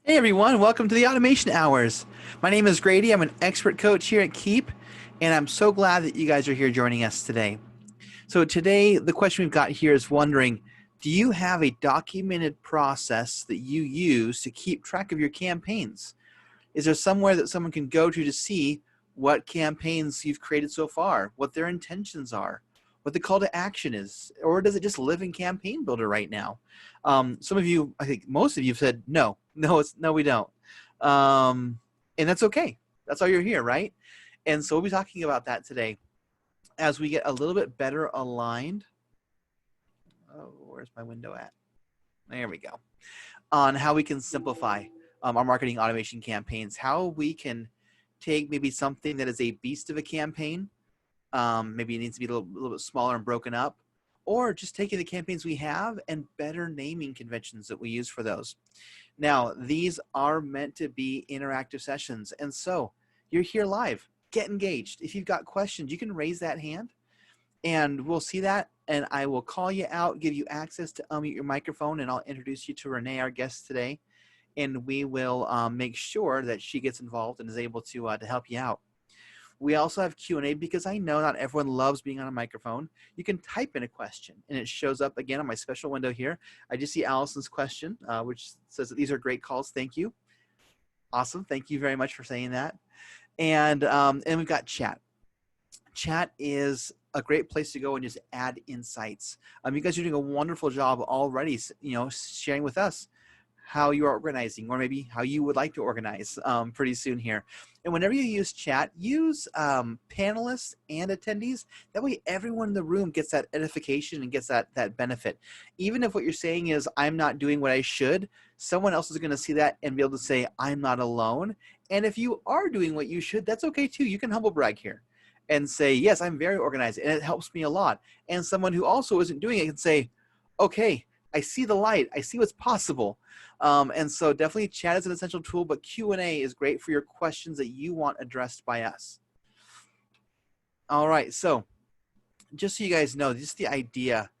Hey everyone, welcome to the Automation Hours. My name is Grady. I'm an expert coach here at Keap, and I'm so glad that you guys are here joining us today. So today, the question we've got here is wondering, do you have a documented process that you use to keep track of your campaigns? Is there somewhere that someone can go to see what campaigns you've created so far, what their intentions are, what the call to action is, or does it just live in Campaign Builder right now? Some of you, I think most of you have said no, we don't, and that's okay. That's why you're here, right? And so we'll be talking about that today as we get a little bit better aligned. Oh, where's my window at? There we go. On how we can simplify our marketing automation campaigns, how we can take maybe something that is a beast of a campaign, maybe it needs to be a little bit smaller and broken up, or just taking the campaigns we have and better naming conventions that we use for those. Now, these are meant to be interactive sessions, and so you're here live. Get engaged. If you've got questions, you can raise that hand, and we'll see that, and I will call you out, give you access to unmute your microphone, and I'll introduce you to Renee, our guest today, and we will make sure that she gets involved and is able to help you out. We also have Q&A because I know not everyone loves being on a microphone. You can type in a question, and it shows up again on my special window here. I just see Allison's question, which says that these are great calls. Thank you. Awesome. Thank you very much for saying that. And we've got chat. Chat is a great place to go and just add insights. You guys are doing a wonderful job already, sharing with us how you are organizing, or maybe how you would like to organize pretty soon here. And whenever you use chat, use panelists and attendees. That way everyone in the room gets that edification and gets that benefit. Even if what you're saying is, I'm not doing what I should, someone else is going to see that and be able to say, I'm not alone. And if you are doing what you should, that's okay too. You can humble brag here and say, yes, I'm very organized and it helps me a lot. And someone who also isn't doing it can say, okay, I see the light. I see what's possible. And so definitely chat is an essential tool, but Q&A is great for your questions that you want addressed by us. All right, so just so you guys know, just the idea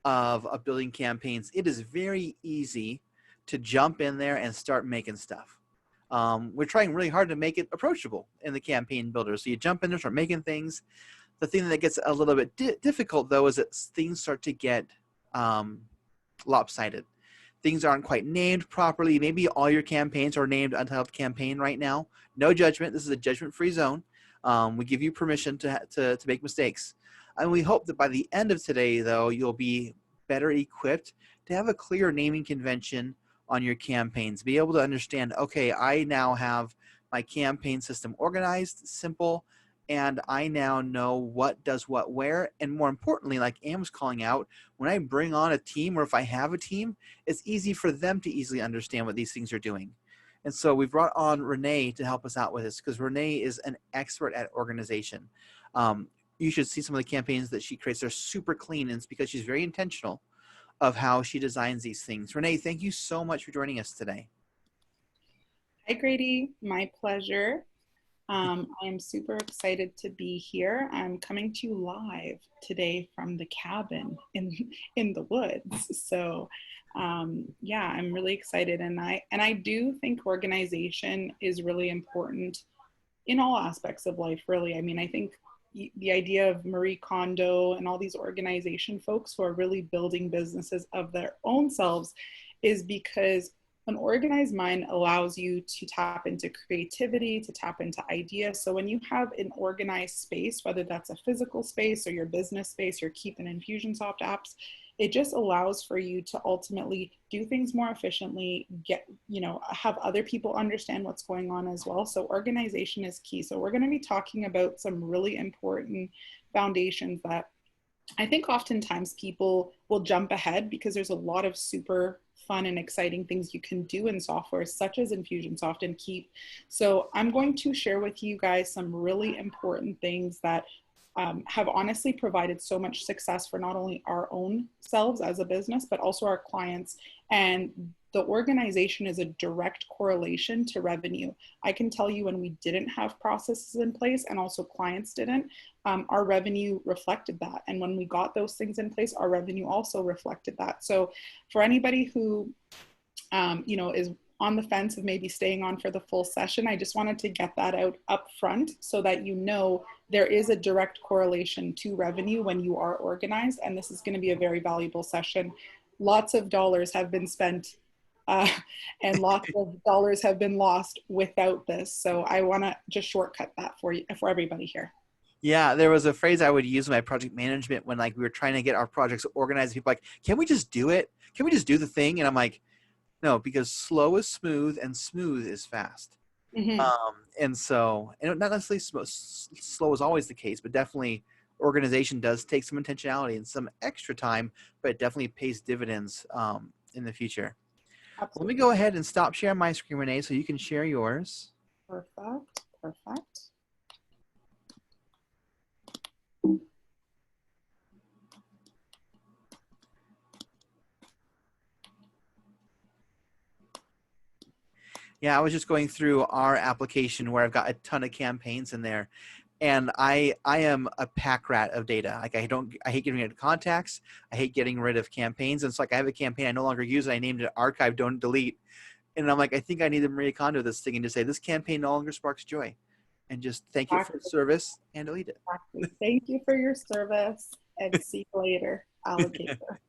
of building campaigns, it is very easy to jump in there and start making stuff. We're trying really hard to make it approachable in the campaign builder. So you jump in there, start making things. The thing that gets a little bit difficult, though, is that things start to get lopsided. Things aren't quite named properly. Maybe all your campaigns are named Untitled Campaign right now. No judgment. This is a judgment-free zone. We give you permission to make mistakes. And we hope that by the end of today, though, you'll be better equipped to have a clear naming convention on your campaigns. Be able to understand, okay, I now have my campaign system organized, simple, and I now know what does what where. And more importantly, like Ann was calling out, when I bring on a team, or if I have a team, it's easy for them to easily understand what these things are doing. And so we brought on Renee to help us out with this, because Renee is an expert at organization. You should see some of the campaigns that she creates. They're super clean, and it's because she's very intentional of how she designs these things. Renee, thank you so much for joining us today. Hi, Grady. My pleasure. I am super excited to be here. I'm coming to you live today from the cabin in the woods. So yeah, I'm really excited. And I do think organization is really important in all aspects of life, really. I mean, I think the idea of Marie Kondo and all these organization folks who are really building businesses of their own selves is because an organized mind allows you to tap into creativity, to tap into ideas. So when you have an organized space, whether that's a physical space or your business space, your Keap and Infusionsoft apps, it just allows for you to ultimately do things more efficiently, have other people understand what's going on as well. So organization is key. So we're going to be talking about some really important foundations that I think oftentimes people will jump ahead because there's a lot of super fun and exciting things you can do in software such as Infusionsoft and Keap. So I'm going to share with you guys some really important things that have honestly provided so much success for not only our own selves as a business, but also our clients. And the organization is a direct correlation to revenue. I can tell you when we didn't have processes in place and also clients didn't, our revenue reflected that. And when we got those things in place, our revenue also reflected that. So for anybody who, is on the fence of maybe staying on for the full session, I just wanted to get that out up front so that you know there is a direct correlation to revenue when you are organized. And this is going to be a very valuable session. Lots of dollars have been spent and lots of dollars have been lost without this. So I want to just shortcut that for you, for everybody here. Yeah, there was a phrase I would use in my project management when like we were trying to get our projects organized. People like, can we just do it? Can we just do the thing? And I'm like, no, because slow is smooth and smooth is fast. Mm-hmm. And so, and not necessarily slow is always the case, but definitely organization does take some intentionality and some extra time, but it definitely pays dividends in the future. Absolutely. Let me go ahead and stop sharing my screen, Renee, so you can share yours. Perfect. Perfect. Yeah, I was just going through our application where I've got a ton of campaigns in there. And I am a pack rat of data. Like I hate getting rid of contacts. I hate getting rid of campaigns. And it's like I have a campaign I no longer use. And I named it Archive, Don't Delete. And I'm like, I think I need to Marie Kondo this thing and just say, this campaign no longer sparks joy. And just thank you for the service and delete it. Exactly. Thank you for your service and see you later, alligator.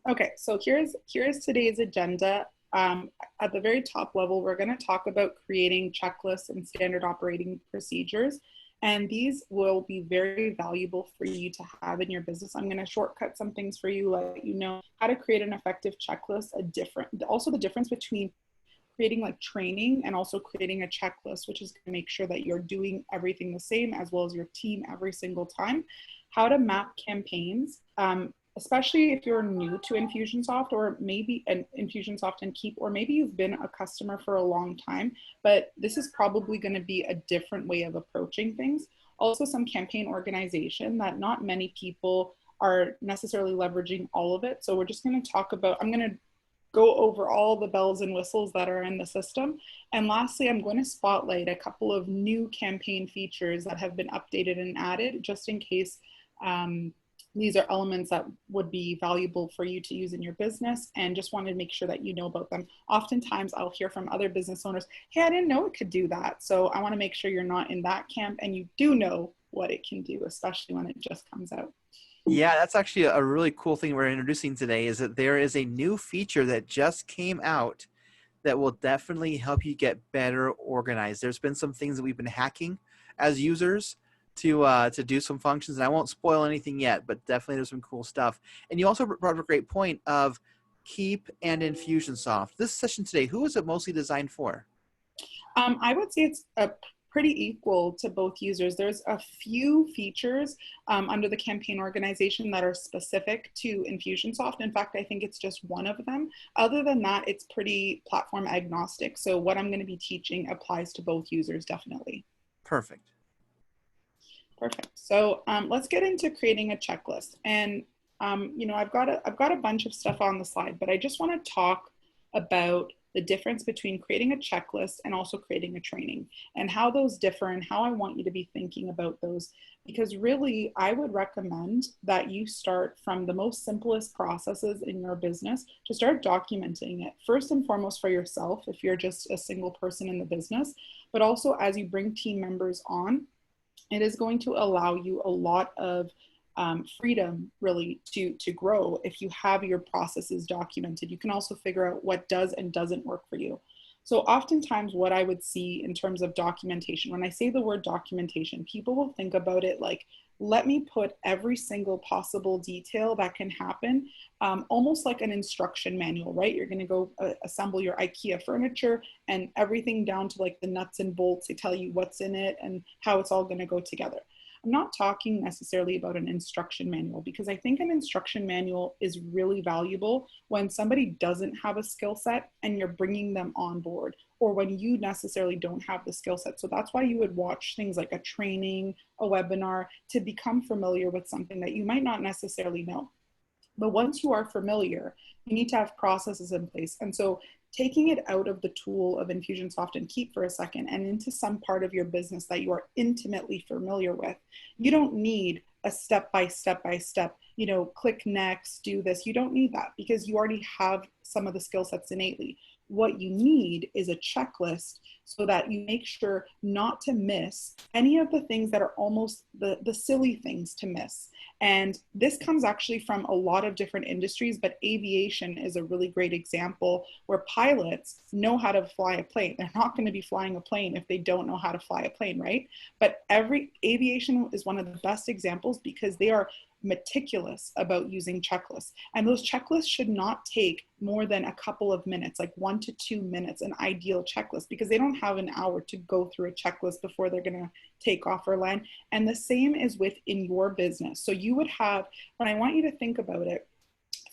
Okay, so here's today's agenda. At the very top level, we're going to talk about creating checklists and standard operating procedures. And these will be very valuable for you to have in your business. I'm going to shortcut some things for you, let you know how to create an effective checklist, also the difference between creating like training and also creating a checklist, which is going to make sure that you're doing everything the same as well as your team every single time. How to map campaigns, especially if you're new to Infusionsoft or maybe an Infusionsoft and Keap, or maybe you've been a customer for a long time, but this is probably going to be a different way of approaching things. Also some campaign organization that not many people are necessarily leveraging all of it. So we're just going to talk about, I'm going to go over all the bells and whistles that are in the system. And lastly, I'm going to spotlight a couple of new campaign features that have been updated and added just in case these are elements that would be valuable for you to use in your business, and just wanted to make sure that you know about them. Oftentimes I'll hear from other business owners, hey, I didn't know it could do that. So I want to make sure you're not in that camp and you do know what it can do, especially when it just comes out. Yeah, that's actually a really cool thing we're introducing today, is that there is a new feature that just came out that will definitely help you get better organized. There's been some things that we've been hacking as users to do some functions, and I won't spoil anything yet, but definitely there's some cool stuff. And you also brought up a great point of Keap and Infusionsoft. This session today, who is it mostly designed for? I would say it's a pretty equal to both users. There's a few features under the campaign organization that are specific to Infusionsoft. In fact, I think it's just one of them. Other than that, it's pretty platform agnostic. So what I'm going to be teaching applies to both users, definitely. Perfect. Perfect. So let's get into creating a checklist. And you know, I've got a bunch of stuff on the slide, but I just want to talk about the difference between creating a checklist and also creating a training, and how those differ and how I want you to be thinking about those. Because really, I would recommend that you start from the most simplest processes in your business to start documenting it, first and foremost for yourself, if you're just a single person in the business, but also as you bring team members on, it is going to allow you a lot of freedom really to grow if you have your processes documented. You can also figure out what does and doesn't work for you. So oftentimes what I would see in terms of documentation, when I say the word documentation, people will think about it like, let me put every single possible detail that can happen, almost like an instruction manual, right? You're going to go assemble your IKEA furniture and everything down to like the nuts and bolts. They tell you what's in it and how it's all going to go together. I'm not talking necessarily about an instruction manual, because I think an instruction manual is really valuable when somebody doesn't have a skill set and you're bringing them on board, or when you necessarily don't have the skill set. So that's why you would watch things like a training, a webinar, to become familiar with something that you might not necessarily know. But once you are familiar, you need to have processes in place. And so taking it out of the tool of Infusionsoft and Keap for a second and into some part of your business that you are intimately familiar with, you don't need a step by step, you know, click next, do this. You don't need that, because you already have some of the skill sets innately. what you need is a checklist so that you make sure not to miss any of the things that are almost the silly things to miss. And this comes actually from a lot of different industries, but aviation is a really great example where pilots know how to fly a plane. They're not going to be flying a plane if they don't know how to fly a plane, right? But aviation is one of the best examples because they are meticulous about using checklists. And those checklists should not take more than a couple of minutes, like 1 to 2 minutes, an ideal checklist, because they don't have an hour to go through a checklist before they're going to take off or land. And the same is within your business. So you would have, when I want you to think about it,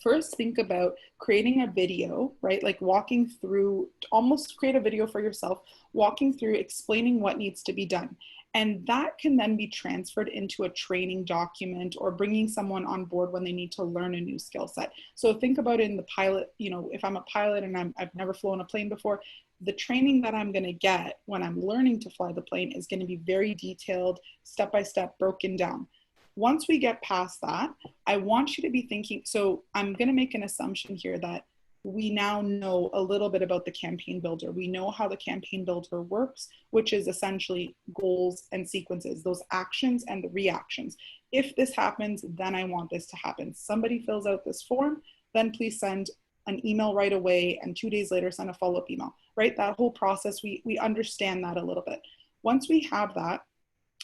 first think about creating a video, right? Like walking through, almost create a video for yourself, walking through, explaining what needs to be done. And that can then be transferred into a training document or bringing someone on board when they need to learn a new skill set. So think about it in the pilot, you know, if I'm a pilot and I've never flown a plane before, the training that I'm going to get when I'm learning to fly the plane is going to be very detailed, step-by-step, broken down. Once we get past that, I want you to be thinking, so I'm going to make an assumption here that we now know a little bit about the campaign builder. We know how the campaign builder works, which is essentially goals and sequences, those actions and the reactions. If this happens, then I want this to happen. Somebody fills out this form, then please send an email right away, and 2 days later, send a follow-up email, right? That whole process, we understand that a little bit. Once we have that,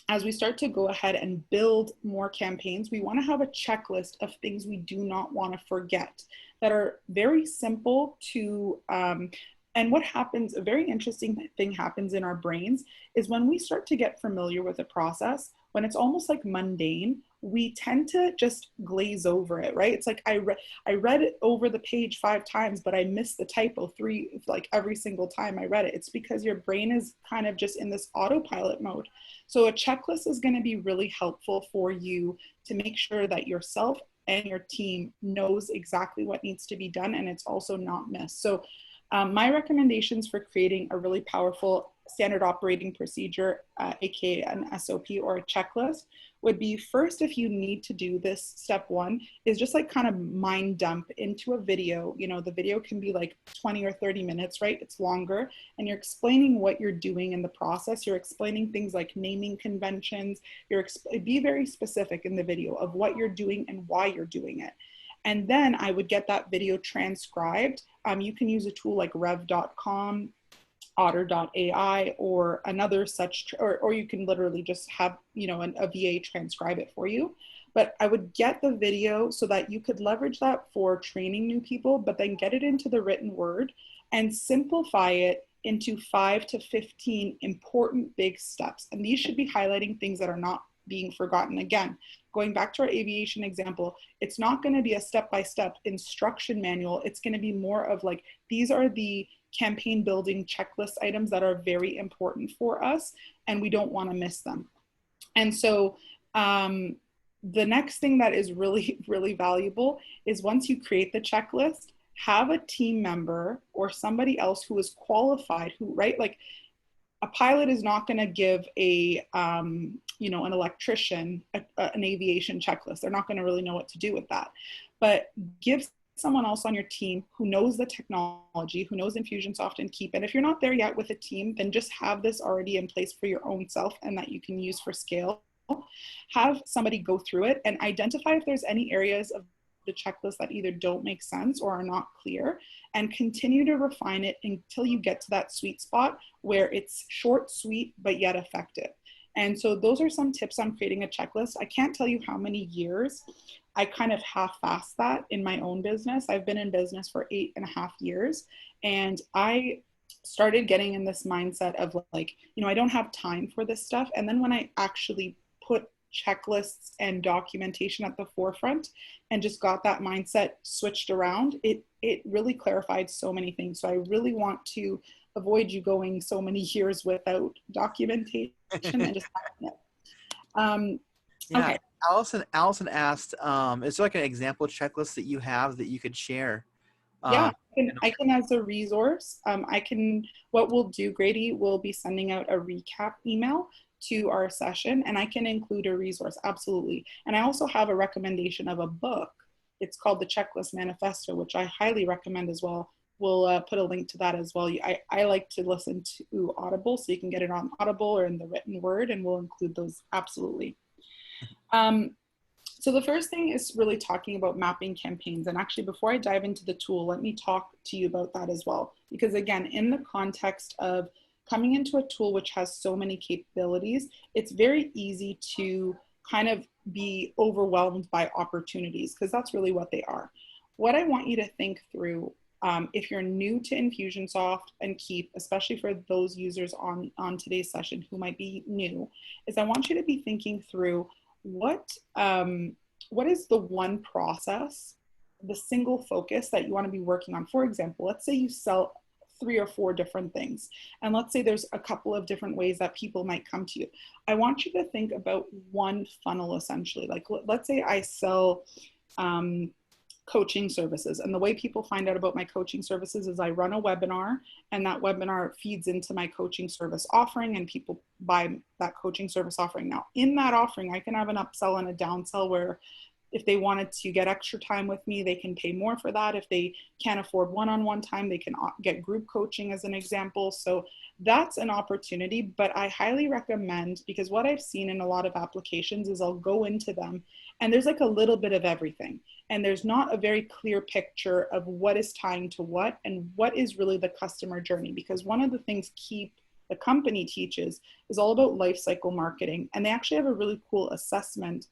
as we start to go ahead and build more campaigns, we want to have a checklist of things we do not want to forget that are very simple to, and what happens, a very interesting thing happens in our brains is when we start to get familiar with a process, when it's almost like mundane, we tend to just glaze over it, right? It's like I read it over the page 5 times, but I missed the typo like every single time I read it. It's because your brain is kind of just in this autopilot mode. So a checklist is going to be really helpful for you to make sure that yourself and your team knows exactly what needs to be done, and it's also not missed. So my recommendations for creating a really powerful standard operating procedure, aka an SOP or a checklist, would be first, if you need to do this, step 1 is just like kind of mind dump into a video. You know, the video can be like 20 or 30 minutes, right? It's longer, and you're explaining what you're doing in the process. You're explaining things like naming conventions. Be very specific in the video of what you're doing and why you're doing it. And then I would get that video transcribed. You can use a tool like rev.com, otter.ai, or another such, or you can literally just have, you know, a VA transcribe it for you. But I would get the video so that you could leverage that for training new people, but then get it into the written word and simplify it into 5 to 15 important big steps. And these should be highlighting things that are not being forgotten. Again, going back to our aviation example, it's not going to be a step-by-step instruction manual. It's going to be more of like, these are the campaign building checklist items that are very important for us, and we don't want to miss them. And so the next thing that is really, really valuable is once you create the checklist, have a team member or somebody else who is qualified, who, right, like a pilot is not going to give a, you know, an electrician an aviation checklist. They're not going to really know what to do with that. But give someone else on your team who knows the technology, who knows Infusionsoft and Keap. And if you're not there yet with a team, then just have this already in place for your own self and that you can use for scale. Have somebody go through it and identify if there's any areas of the checklist that either don't make sense or are not clear, and continue to refine it until you get to that sweet spot where it's short, sweet, but yet effective. And so those are some tips on creating a checklist. I can't tell you how many years I kind of half-assed that in my own business. I've been in business for 8.5 years, and I started getting in this mindset of like, you know, I don't have time for this stuff. And then when I actually put checklists and documentation at the forefront and just got that mindset switched around, it really clarified so many things. So I really want to avoid you going so many years without documentation and just having it. Yeah. Okay. Allison asked, is there like an example checklist that you have that you could share? Yeah, I can as a resource. What we'll do, Grady, we'll be sending out a recap email to our session, and I can include a resource, absolutely. And I also have a recommendation of a book. It's called The Checklist Manifesto, which I highly recommend as well. we'll put a link to that as well. I like to listen to Audible, so you can get it on Audible or in the written word, and we'll include those absolutely. So the first thing is really talking about mapping campaigns. And actually, before I dive into the tool, let me talk to you about that as well. Because again, in the context of coming into a tool which has so many capabilities, it's very easy to kind of be overwhelmed by opportunities, because that's really what they are. What I want you to think through, if you're new to Infusionsoft and Keap, especially for those users on today's session who might be new, is I want you to be thinking through what is the one process, the single focus that you want to be working on. For example, let's say you sell 3 or 4 different things, and let's say there's a couple of different ways that people might come to you. I want you to think about one funnel essentially. Like, let's say I sell coaching services, and the way people find out about my coaching services is I run a webinar, and that webinar feeds into my coaching service offering, and people buy that coaching service offering. Now in that offering, I can have an upsell and a downsell where if they wanted to get extra time with me, they can pay more for that. If they can't afford one-on-one time, they can get group coaching as an example. So that's an opportunity, but I highly recommend, because what I've seen in a lot of applications is I'll go into them and there's like a little bit of everything. And there's not a very clear picture of what is tying to what and what is really the customer journey. Because one of the things Keap, the company, teaches is all about life cycle marketing. And they actually have a really cool assessment,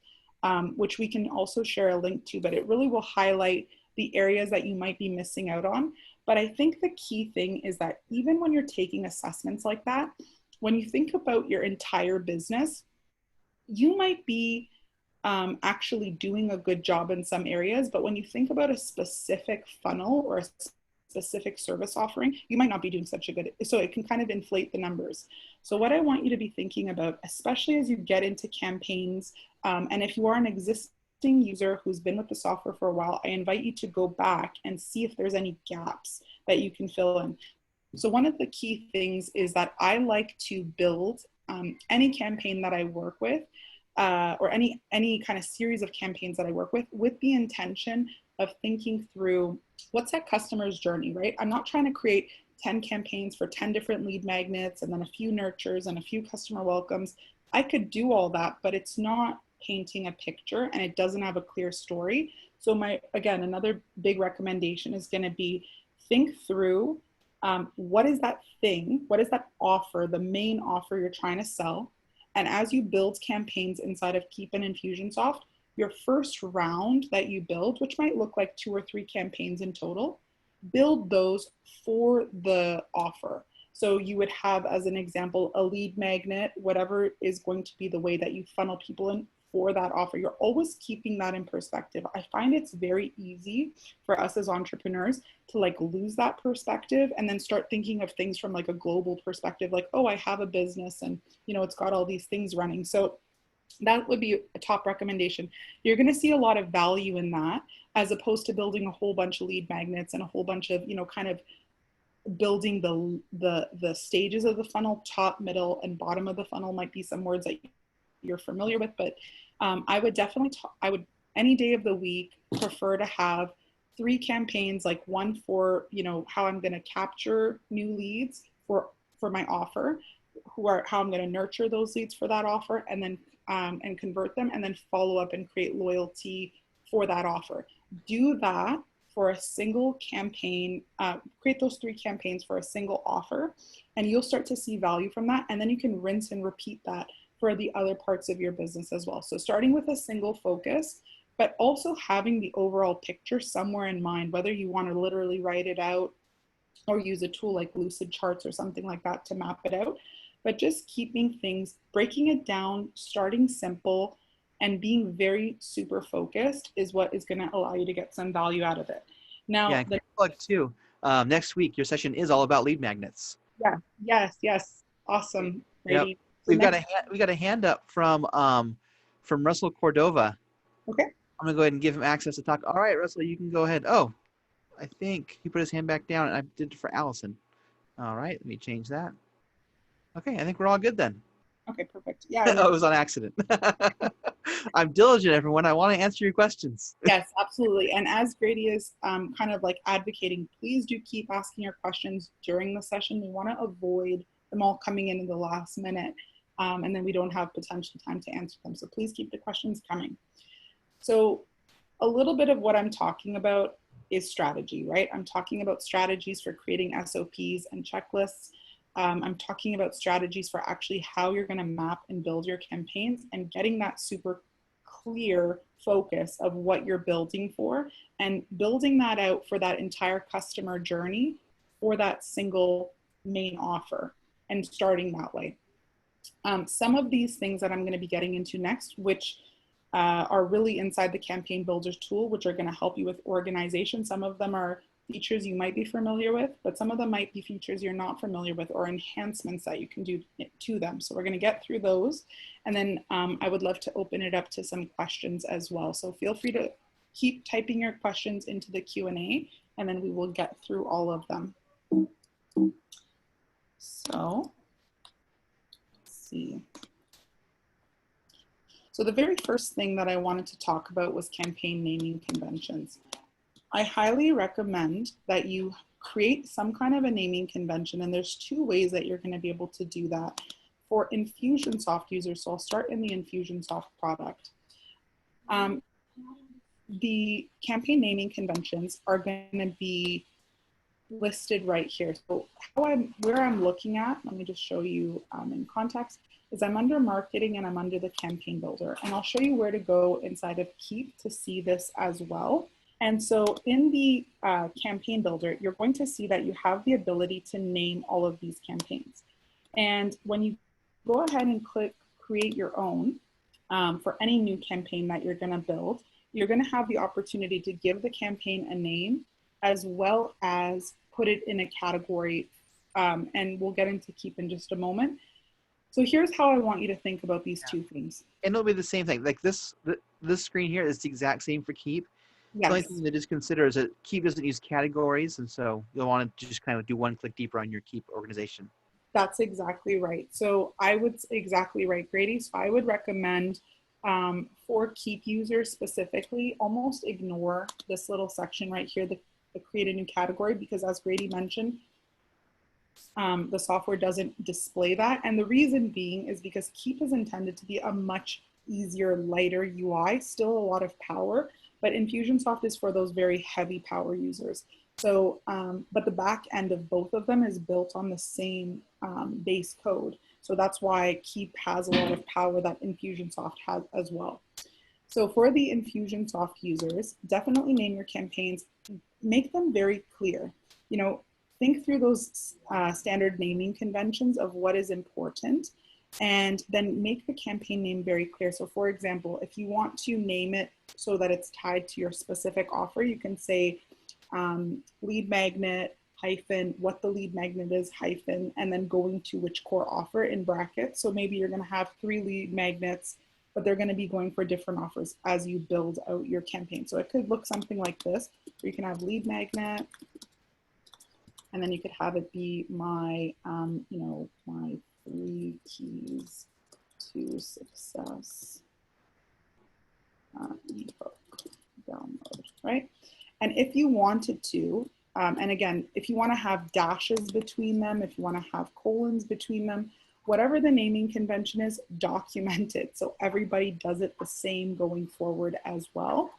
which we can also share a link to, but it really will highlight the areas that you might be missing out on. But I think the key thing is that even when you're taking assessments like that, when you think about your entire business, you might be actually doing a good job in some areas, but when you think about a specific funnel or a specific service offering, you might not be doing such a good, so it can kind of inflate the numbers. So what I want you to be thinking about, especially as you get into campaigns, and if you are an existing user who's been with the software for a while, I invite you to go back and see if there's any gaps that you can fill in. So one of the key things is that I like to build any campaign that I work with, or any kind of series of campaigns that I work with the intention of thinking through what's that customer's journey, right? I'm not trying to create 10 campaigns for 10 different lead magnets and then a few nurtures and a few customer welcomes. I could do all that, but it's not painting a picture and it doesn't have a clear story. So again, another big recommendation is going to be think through what is that thing, what is that offer, the main offer you're trying to sell. And as you build campaigns inside of Keap and Infusionsoft, your first round that you build, which might look like 2 or 3 campaigns in total, build those for the offer. So you would have, as an example, a lead magnet, whatever is going to be the way that you funnel people in for that offer. You're always keeping that in perspective. I find it's very easy for us as entrepreneurs to like lose that perspective and then start thinking of things from like a global perspective, like, oh, I have a business and it's got all these things running. So that would be a top recommendation. You're going to see a lot of value in that, as opposed to building a whole bunch of lead magnets and a whole bunch of, kind of building the stages of the funnel. Top, middle, and bottom of the funnel might be some words that you're familiar with, but I would definitely, I would any day of the week prefer to have 3 campaigns, like one for, how I'm going to capture new leads for my offer, how I'm going to nurture those leads for that offer, and then and convert them, and then follow up and create loyalty for that offer. Do that for a single campaign, create those 3 campaigns for a single offer, and you'll start to see value from that. And then you can rinse and repeat that for the other parts of your business as well. So starting with a single focus, but also having the overall picture somewhere in mind, whether you want to literally write it out or use a tool like Lucid Charts or something like that to map it out. But just keeping things, breaking it down, starting simple, and being very super focused is what is going to allow you to get some value out of it. Now, yeah, plug too. Next week, your session is all about lead magnets. Yeah, yes, awesome. Yep. We got a hand up from Russell Cordova. Okay. I'm gonna go ahead and give him access to talk. All right, Russell, you can go ahead. Oh, I think he put his hand back down, and I did it for Allison. All right, let me change that. Okay, I think we're all good then. Okay, perfect. Yeah. Oh, it was on accident. I'm diligent, everyone. I want to answer your questions. Yes, absolutely. And as Grady is kind of like advocating, please do keep asking your questions during the session. We want to avoid them all coming in the last minute, and then we don't have potential time to answer them. So please keep the questions coming. So a little bit of what I'm talking about is strategy, right? I'm talking about strategies for creating SOPs and checklists. I'm talking about strategies for actually how you're going to map and build your campaigns and getting that super clear focus of what you're building for and building that out for that entire customer journey for that single main offer and starting that way. Some of these things that I'm going to be getting into next, which are really inside the Campaign Builders tool, which are going to help you with organization. Some of them are features you might be familiar with, but some of them might be features you're not familiar with or enhancements that you can do to them. So we're going to get through those. And then I would love to open it up to some questions as well. So feel free to keep typing your questions into the Q&A, and then we will get through all of them. So let's see. So the very first thing that I wanted to talk about was campaign naming conventions. I highly recommend that you create some kind of a naming convention, and there's two ways that you're going to be able to do that for Infusionsoft users. So I'll start in the Infusionsoft product. The campaign naming conventions are going to be listed right here. So where I'm looking at, let me just show you in context, is I'm under marketing and I'm under the campaign builder. And I'll show you where to go inside of Keap to see this as well. And so in the campaign builder, you're going to see that you have the ability to name all of these campaigns. And when you go ahead and click create your own for any new campaign that you're going to build, you're going to have the opportunity to give the campaign a name as well as put it in a category. And we'll get into Keap in just a moment. So here's how I want you to think about these two things. And it'll be the same thing. Like this screen here is the exact same for Keap. Yes. The only thing to just consider is that Keap doesn't use categories, and so you'll want to just kind of do one click deeper on your Keap organization. That's exactly right. So exactly right, Grady. So I would recommend for Keap users specifically, almost ignore this little section right here, the create a new category, because as Grady mentioned, the software doesn't display that. And the reason being is because Keap is intended to be a much easier, lighter UI, still a lot of power, but Infusionsoft is for those very heavy power users. So, but the back end of both of them is built on the same base code. So that's why Keap has a lot of power that Infusionsoft has as well. So for the Infusionsoft users, definitely name your campaigns, make them very clear. You know, think through those standard naming conventions of what is important, and then make the campaign name very clear. So for example, if you want to name it so that it's tied to your specific offer, you can say lead magnet hyphen what the lead magnet is hyphen, and then going to which core offer in brackets. So maybe you're going to have 3 lead magnets, but they're going to be going for different offers as you build out your campaign. So it could look something like this, where you can have lead magnet, and then you could have it be my, you know, my 3 keys to success ebook download, right? And if you wanted to, and again, if you want to have dashes between them, if you want to have colons between them, whatever the naming convention is, document it so everybody does it the same going forward as well.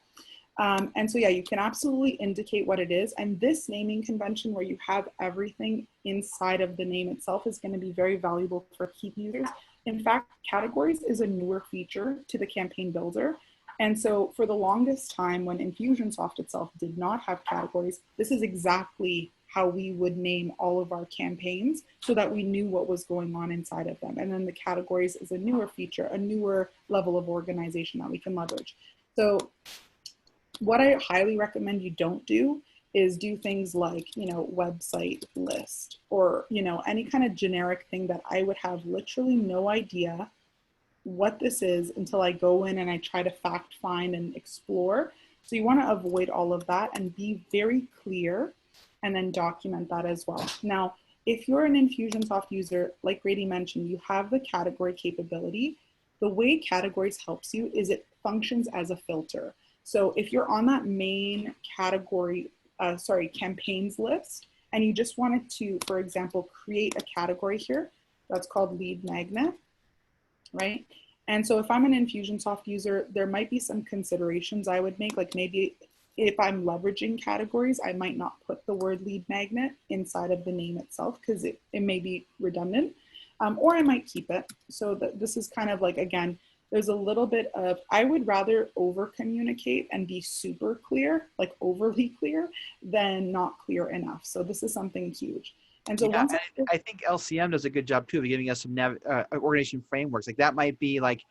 And so yeah, you can absolutely indicate what it is. And this naming convention where you have everything inside of the name itself is going to be very valuable for Keap users. In fact, categories is a newer feature to the campaign builder. And so for the longest time when Infusionsoft itself did not have categories, this is exactly how we would name all of our campaigns so that we knew what was going on inside of them. And then the categories is a newer feature, a newer level of organization that we can leverage. So what I highly recommend you don't do is do things like, you know, website list or, you know, any kind of generic thing that I would have literally no idea what this is until I go in and I try to fact find and explore. So you want to avoid all of that and be very clear and then document that as well. Now, if you're an Infusionsoft user, like Grady mentioned, you have the category capability. the way categories helps you is it functions as a filter. So if you're on that main category, campaigns list, and you just wanted to, for example, create a category here, that's called lead magnet, right? And so if I'm an Infusionsoft user, there might be some considerations I would make, like maybe if I'm leveraging categories, I might not put the word lead magnet inside of the name itself because it may be redundant, or I might keep it. So this is kind of like, again, there's a little bit of, I would rather over communicate and be super clear, like overly clear, than not clear enough. So this is something huge. And so yeah, I think LCM does a good job too of giving us some organization frameworks. Like that might be like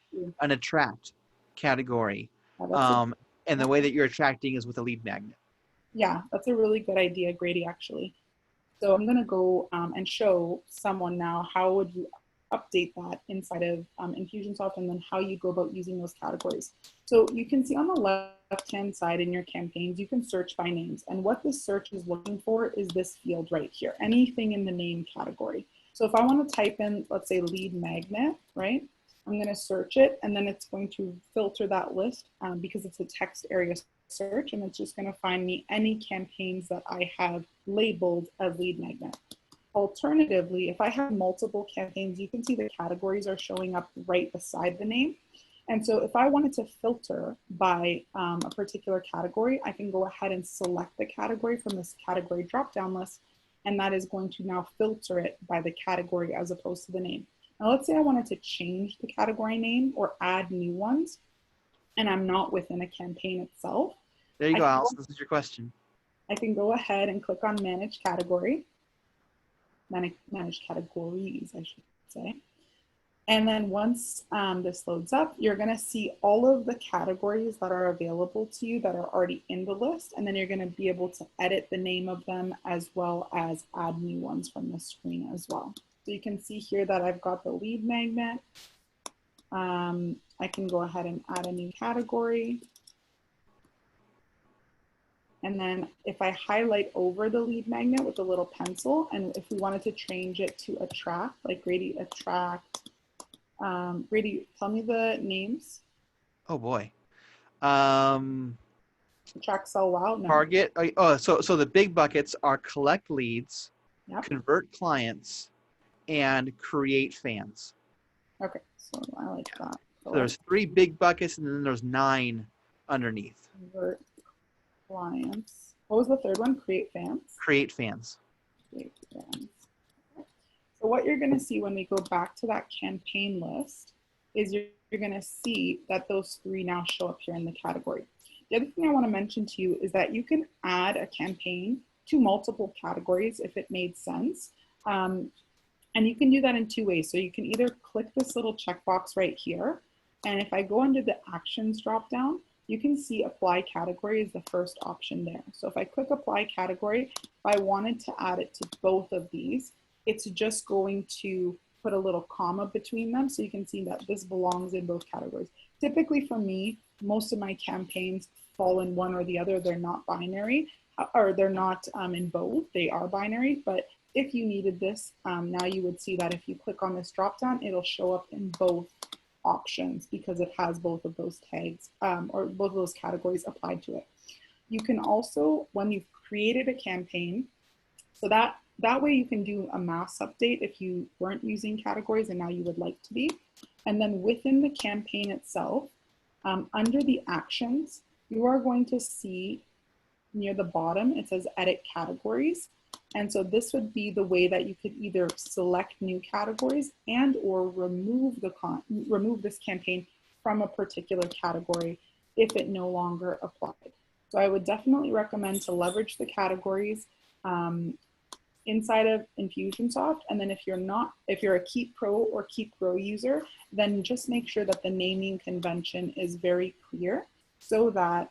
an attract category. And the way that you're attracting is with a lead magnet. Yeah, that's a really good idea, Grady, actually. So I'm gonna go and show someone now how would you update that inside of Infusionsoft, and then how you go about using those categories. So you can see on the left-hand side in your campaigns, you can search by names. And what this search is looking for is this field right here, anything in the name category. So if I want to type in, let's say, lead magnet, right? I'm going to search it, and then it's going to filter that list because it's a text area search, and it's just going to find me any campaigns that I have labeled as lead magnet. Alternatively, if I have multiple campaigns, you can see the categories are showing up right beside the name. And so if I wanted to filter by a particular category, I can go ahead and select the category from this category drop-down list, and that is going to now filter it by the category as opposed to the name. Now let's say I wanted to change the category name or add new ones, and I'm not within a campaign itself. There you go, Alice. This is your question. I can go ahead and click on Manage Category. Manage categories, I should say. And then once this loads up, you're going to see all of the categories that are available to you that are already in the list. And then you're going to be able to edit the name of them as well as add new ones from the screen as well. So you can see here that I've got the lead magnet. I can go ahead and add a new category. And then if I highlight over the lead magnet with a little pencil, and if we wanted to change it to attract, like Grady attract, Grady, tell me the names. Oh boy. Attract, sell, wow. No. Target. Oh, so the big buckets are collect leads, Yep. convert clients, and create fans. Okay, so I like that. So there's 3 big buckets, and then there's 9 underneath. Convert clients. What was the third one? Create fans? Create fans. Create fans. Okay. So what you're going to see when we go back to that campaign list is you're going to see that those 3 now show up here in the category. The other thing I want to mention to you is that you can add a campaign to multiple categories if it made sense. And you can do that in 2 ways. So you can either click this little checkbox right here, and if I go under the actions dropdown, you can see apply category is the first option there. So if I click apply category, if I wanted to add it to both of these, it's just going to put a little comma between them so you can see that this belongs in both categories. Typically for me, most of my campaigns fall in one or the other. They're not binary, or they're not in both. They are binary, but if you needed this, now you would see that if you click on this dropdown, it'll show up in both options because it has both of those tags or both of those categories applied to it. You can also, when you've created a campaign, so that way you can do a mass update if you weren't using categories and now you would like to be. And then within the campaign itself, under the actions, you are going to see near the bottom, it says edit categories. And so this would be the way that you could either select new categories and or remove this campaign from a particular category if it no longer applied. So I would definitely recommend to leverage the categories inside of Infusionsoft. And then if you're a Keap Pro or Keap Grow user, then just make sure that the naming convention is very clear so that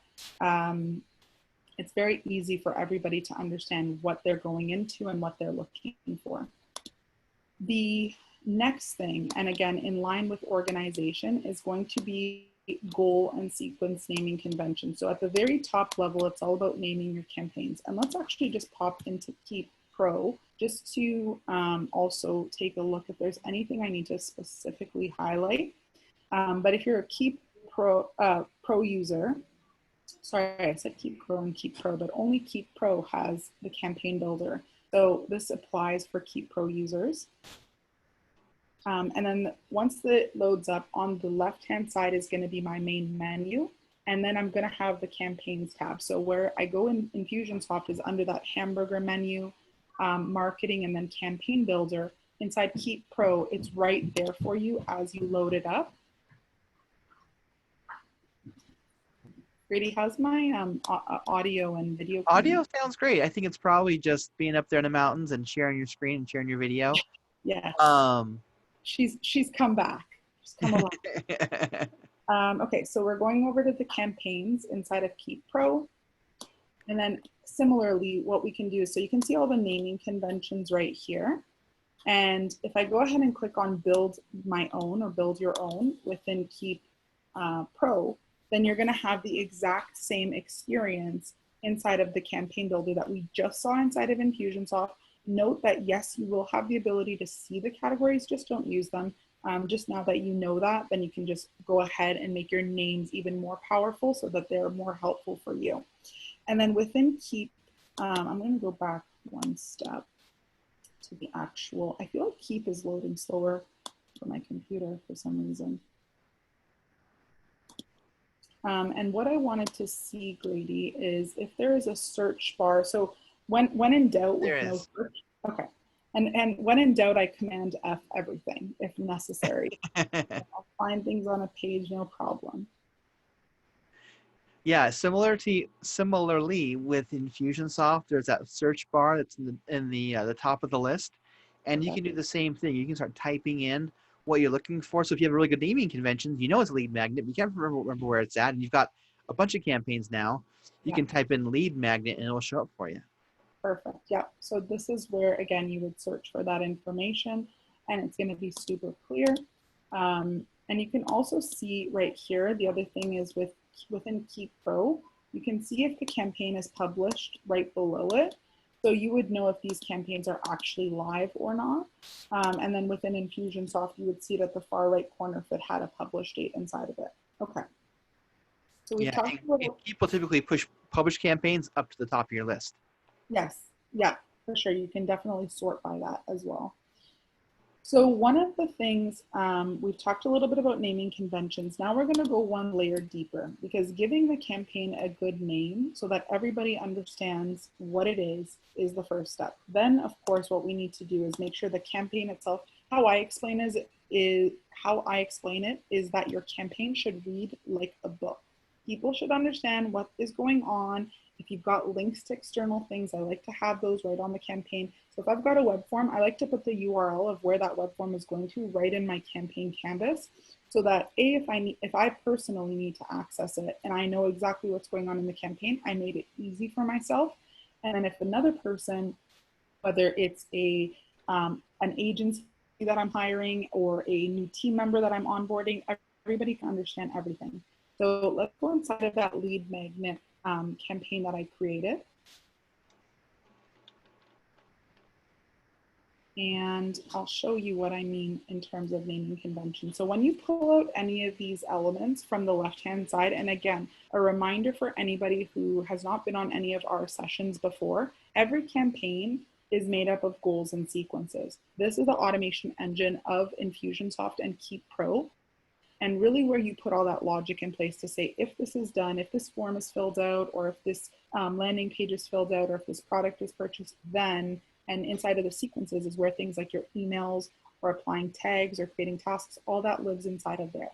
it's very easy for everybody to understand what they're going into and what they're looking for. The next thing, and again, in line with organization, is going to be goal and sequence naming convention. So at the very top level, it's all about naming your campaigns. And let's actually just pop into Keap Pro just to also take a look if there's anything I need to specifically highlight. But if you're a Keap Pro user, sorry, I said Keap Pro and Keap Pro, but only Keap Pro has the campaign builder. So this applies for Keap Pro users. And then once it loads up, on the left-hand side is going to be my main menu. And then I'm going to have the campaigns tab. So where I go in Infusionsoft is under that hamburger menu, marketing, and then campaign builder. Inside Keap Pro, it's right there for you as you load it up. Grady, how's my audio and video? Audio sounds great. I think it's probably just being up there in the mountains and sharing your screen and sharing your video. Yeah. She's come back. She's come along. Okay, so we're going over to the campaigns inside of Keap Pro. And then similarly, what we can do is, so you can see all the naming conventions right here. And if I go ahead and click on build my own or build your own within Keap Pro, then you're gonna have the exact same experience inside of the campaign builder that we just saw inside of Infusionsoft. Note that yes, you will have the ability to see the categories, just don't use them. Just now that you know that, then you can just go ahead and make your names even more powerful so that they're more helpful for you. And then within Keap, I'm going to go back one step to the actual, I feel like Keap is loading slower for my computer for some reason. And what I wanted to see, Grady, is if there is a search bar. So when in doubt with no search, okay. And when in doubt, I command F everything if necessary. I'll find things on a page, no problem. Yeah, similarly with Infusionsoft, there's that search bar that's in the top of the list, and you can do the same thing. You can start typing in what you're looking for. So if you have a really good naming convention, you know it's a lead magnet, but you can't remember where it's at, and you've got a bunch of campaigns now. You can type in lead magnet, and it'll show up for you. Perfect. Yeah. So this is where, again, you would search for that information, and it's going to be super clear. And you can also see right here, the other thing is within Keap Pro, you can see if the campaign is published right below it. So you would know if these campaigns are actually live or not. And then within Infusionsoft, you would see it at the far right corner if it had a publish date inside of it. Okay. So we talked about Keap will typically push publish campaigns up to the top of your list. Yes, yeah, for sure. You can definitely sort by that as well. So one of the things, we've talked a little bit about naming conventions. Now we're going to go one layer deeper, because giving the campaign a good name so that everybody understands what it is the first step. Then, of course, what we need to do is make sure the campaign itself, how I explain it is that your campaign should read like a book. People should understand what is going on. If you've got links to external things, I like to have those right on the campaign. So if I've got a web form, I like to put the URL of where that web form is going to right in my campaign canvas, so that if I personally need to access it and I know exactly what's going on in the campaign, I made it easy for myself. And then if another person, whether it's an agency that I'm hiring or a new team member that I'm onboarding, everybody can understand everything. So let's go inside of that lead magnet campaign that I created. And I'll show you what I mean in terms of naming convention. So when you pull out any of these elements from the left-hand side, and again, a reminder for anybody who has not been on any of our sessions before, every campaign is made up of goals and sequences. This is the automation engine of Infusionsoft and Keap Pro. And really where you put all that logic in place to say, if this is done, if this form is filled out, or if this landing page is filled out, or if this product is purchased, then, and inside of the sequences is where things like your emails or applying tags or creating tasks, all that lives inside of there.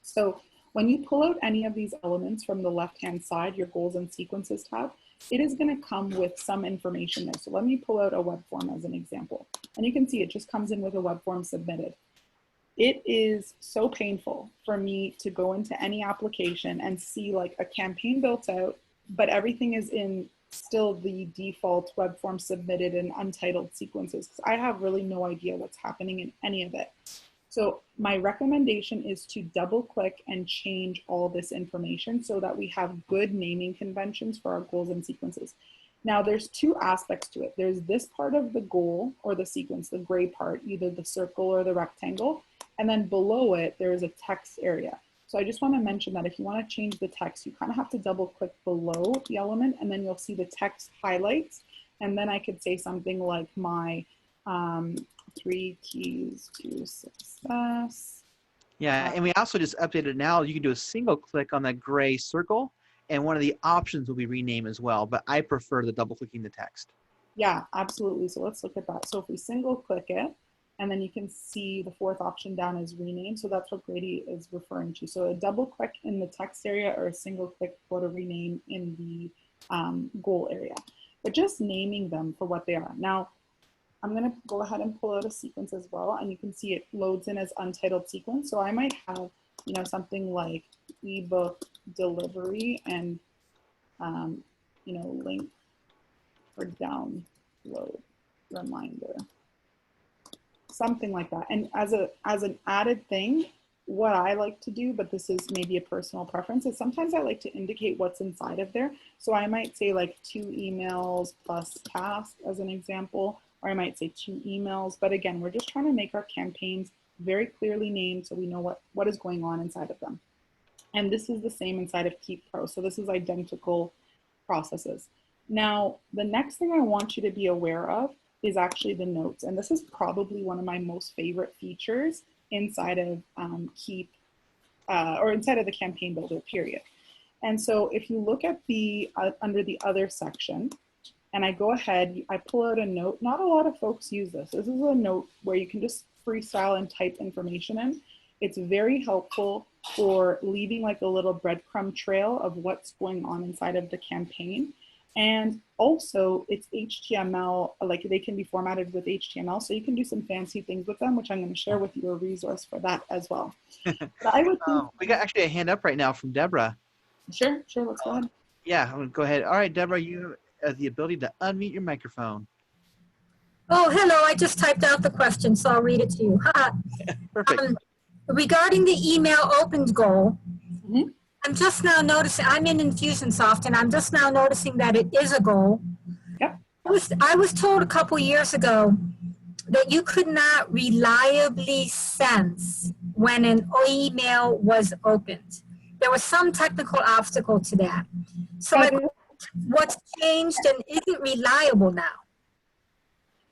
So when you pull out any of these elements from the left-hand side, your goals and sequences tab, it is going to come with some information there. So let me pull out a web form as an example. And you can see it just comes in with a web form submitted. It is so painful for me to go into any application and see like a campaign built out, but everything is in still the default web form submitted in untitled sequences, because I have really no idea what's happening in any of it. So my recommendation is to double click and change all this information so that we have good naming conventions for our goals and sequences. Now there's two aspects to it. There's this part of the goal or the sequence, the gray part, either the circle or the rectangle. And then below it, there is a text area. So I just want to mention that if you want to change the text, you kind of have to double click below the element, and then you'll see the text highlights. And then I could say something like my 3 keys to success. Yeah, and we also just updated now. You can do a single click on that gray circle, and one of the options will be rename as well, but I prefer the double clicking the text. Yeah, absolutely. So let's look at that. So if we single click it, and then you can see the fourth option down is rename. So that's what Grady is referring to. So a double click in the text area or a single click go to rename in the goal area. But just naming them for what they are. Now, I'm going to go ahead and pull out a sequence as well, and you can see it loads in as untitled sequence. So I might have, something like ebook delivery and, link for download reminder, something like that. And as an added thing, what I like to do, but this is maybe a personal preference, is sometimes I like to indicate what's inside of there. So I might say like 2 emails plus task as an example, or I might say 2 emails. But again, we're just trying to make our campaigns very clearly named so we know what is going on inside of them. And this is the same inside of Keap Pro. So this is identical processes. Now, the next thing I want you to be aware of is actually the notes. And this is probably one of my most favorite features inside of Keap, or inside of the campaign builder, period. And so if you look at the under the other section, and I go ahead, I pull out a note. Not a lot of folks use this. This is a note where you can just freestyle and type information in. It's very helpful for leaving like a little breadcrumb trail of what's going on inside of the campaign. And also it's HTML, like they can be formatted with HTML, so you can do some fancy things with them, which I'm going to share with you a resource for that as well. But I would think, We got actually a hand up right now from Deborah. Sure, let's go ahead. Yeah, I'm gonna go ahead. All right, Deborah, you have the ability to unmute your microphone. Oh, hello. I just typed out the question, so I'll read it to you. Perfect. Regarding the email opened goal, Mm-hmm. I'm just now noticing, I'm in Infusionsoft, and I'm just now noticing that it is a goal. Yep. I was told a couple years ago that you could not reliably sense when an email was opened. There was some technical obstacle to that. So what's changed and is it reliable now?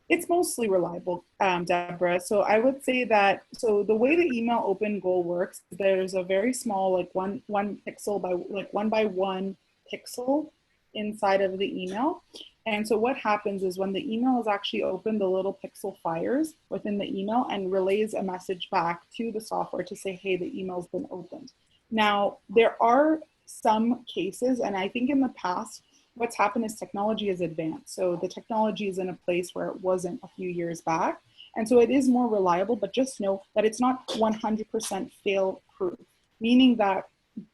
It's mostly reliable, Deborah. So I would say that, so the way the email open goal works, there's a very small, like one pixel by, like 1 by 1 pixel inside of the email. And so what happens is when the email is actually opened, the little pixel fires within the email and relays a message back to the software to say, hey, the email's been opened. Now, there are some cases, and I think in the past, what's happened is technology is advanced. So the technology is in a place where it wasn't a few years back. And so it is more reliable, but just know that it's not 100% fail proof, meaning that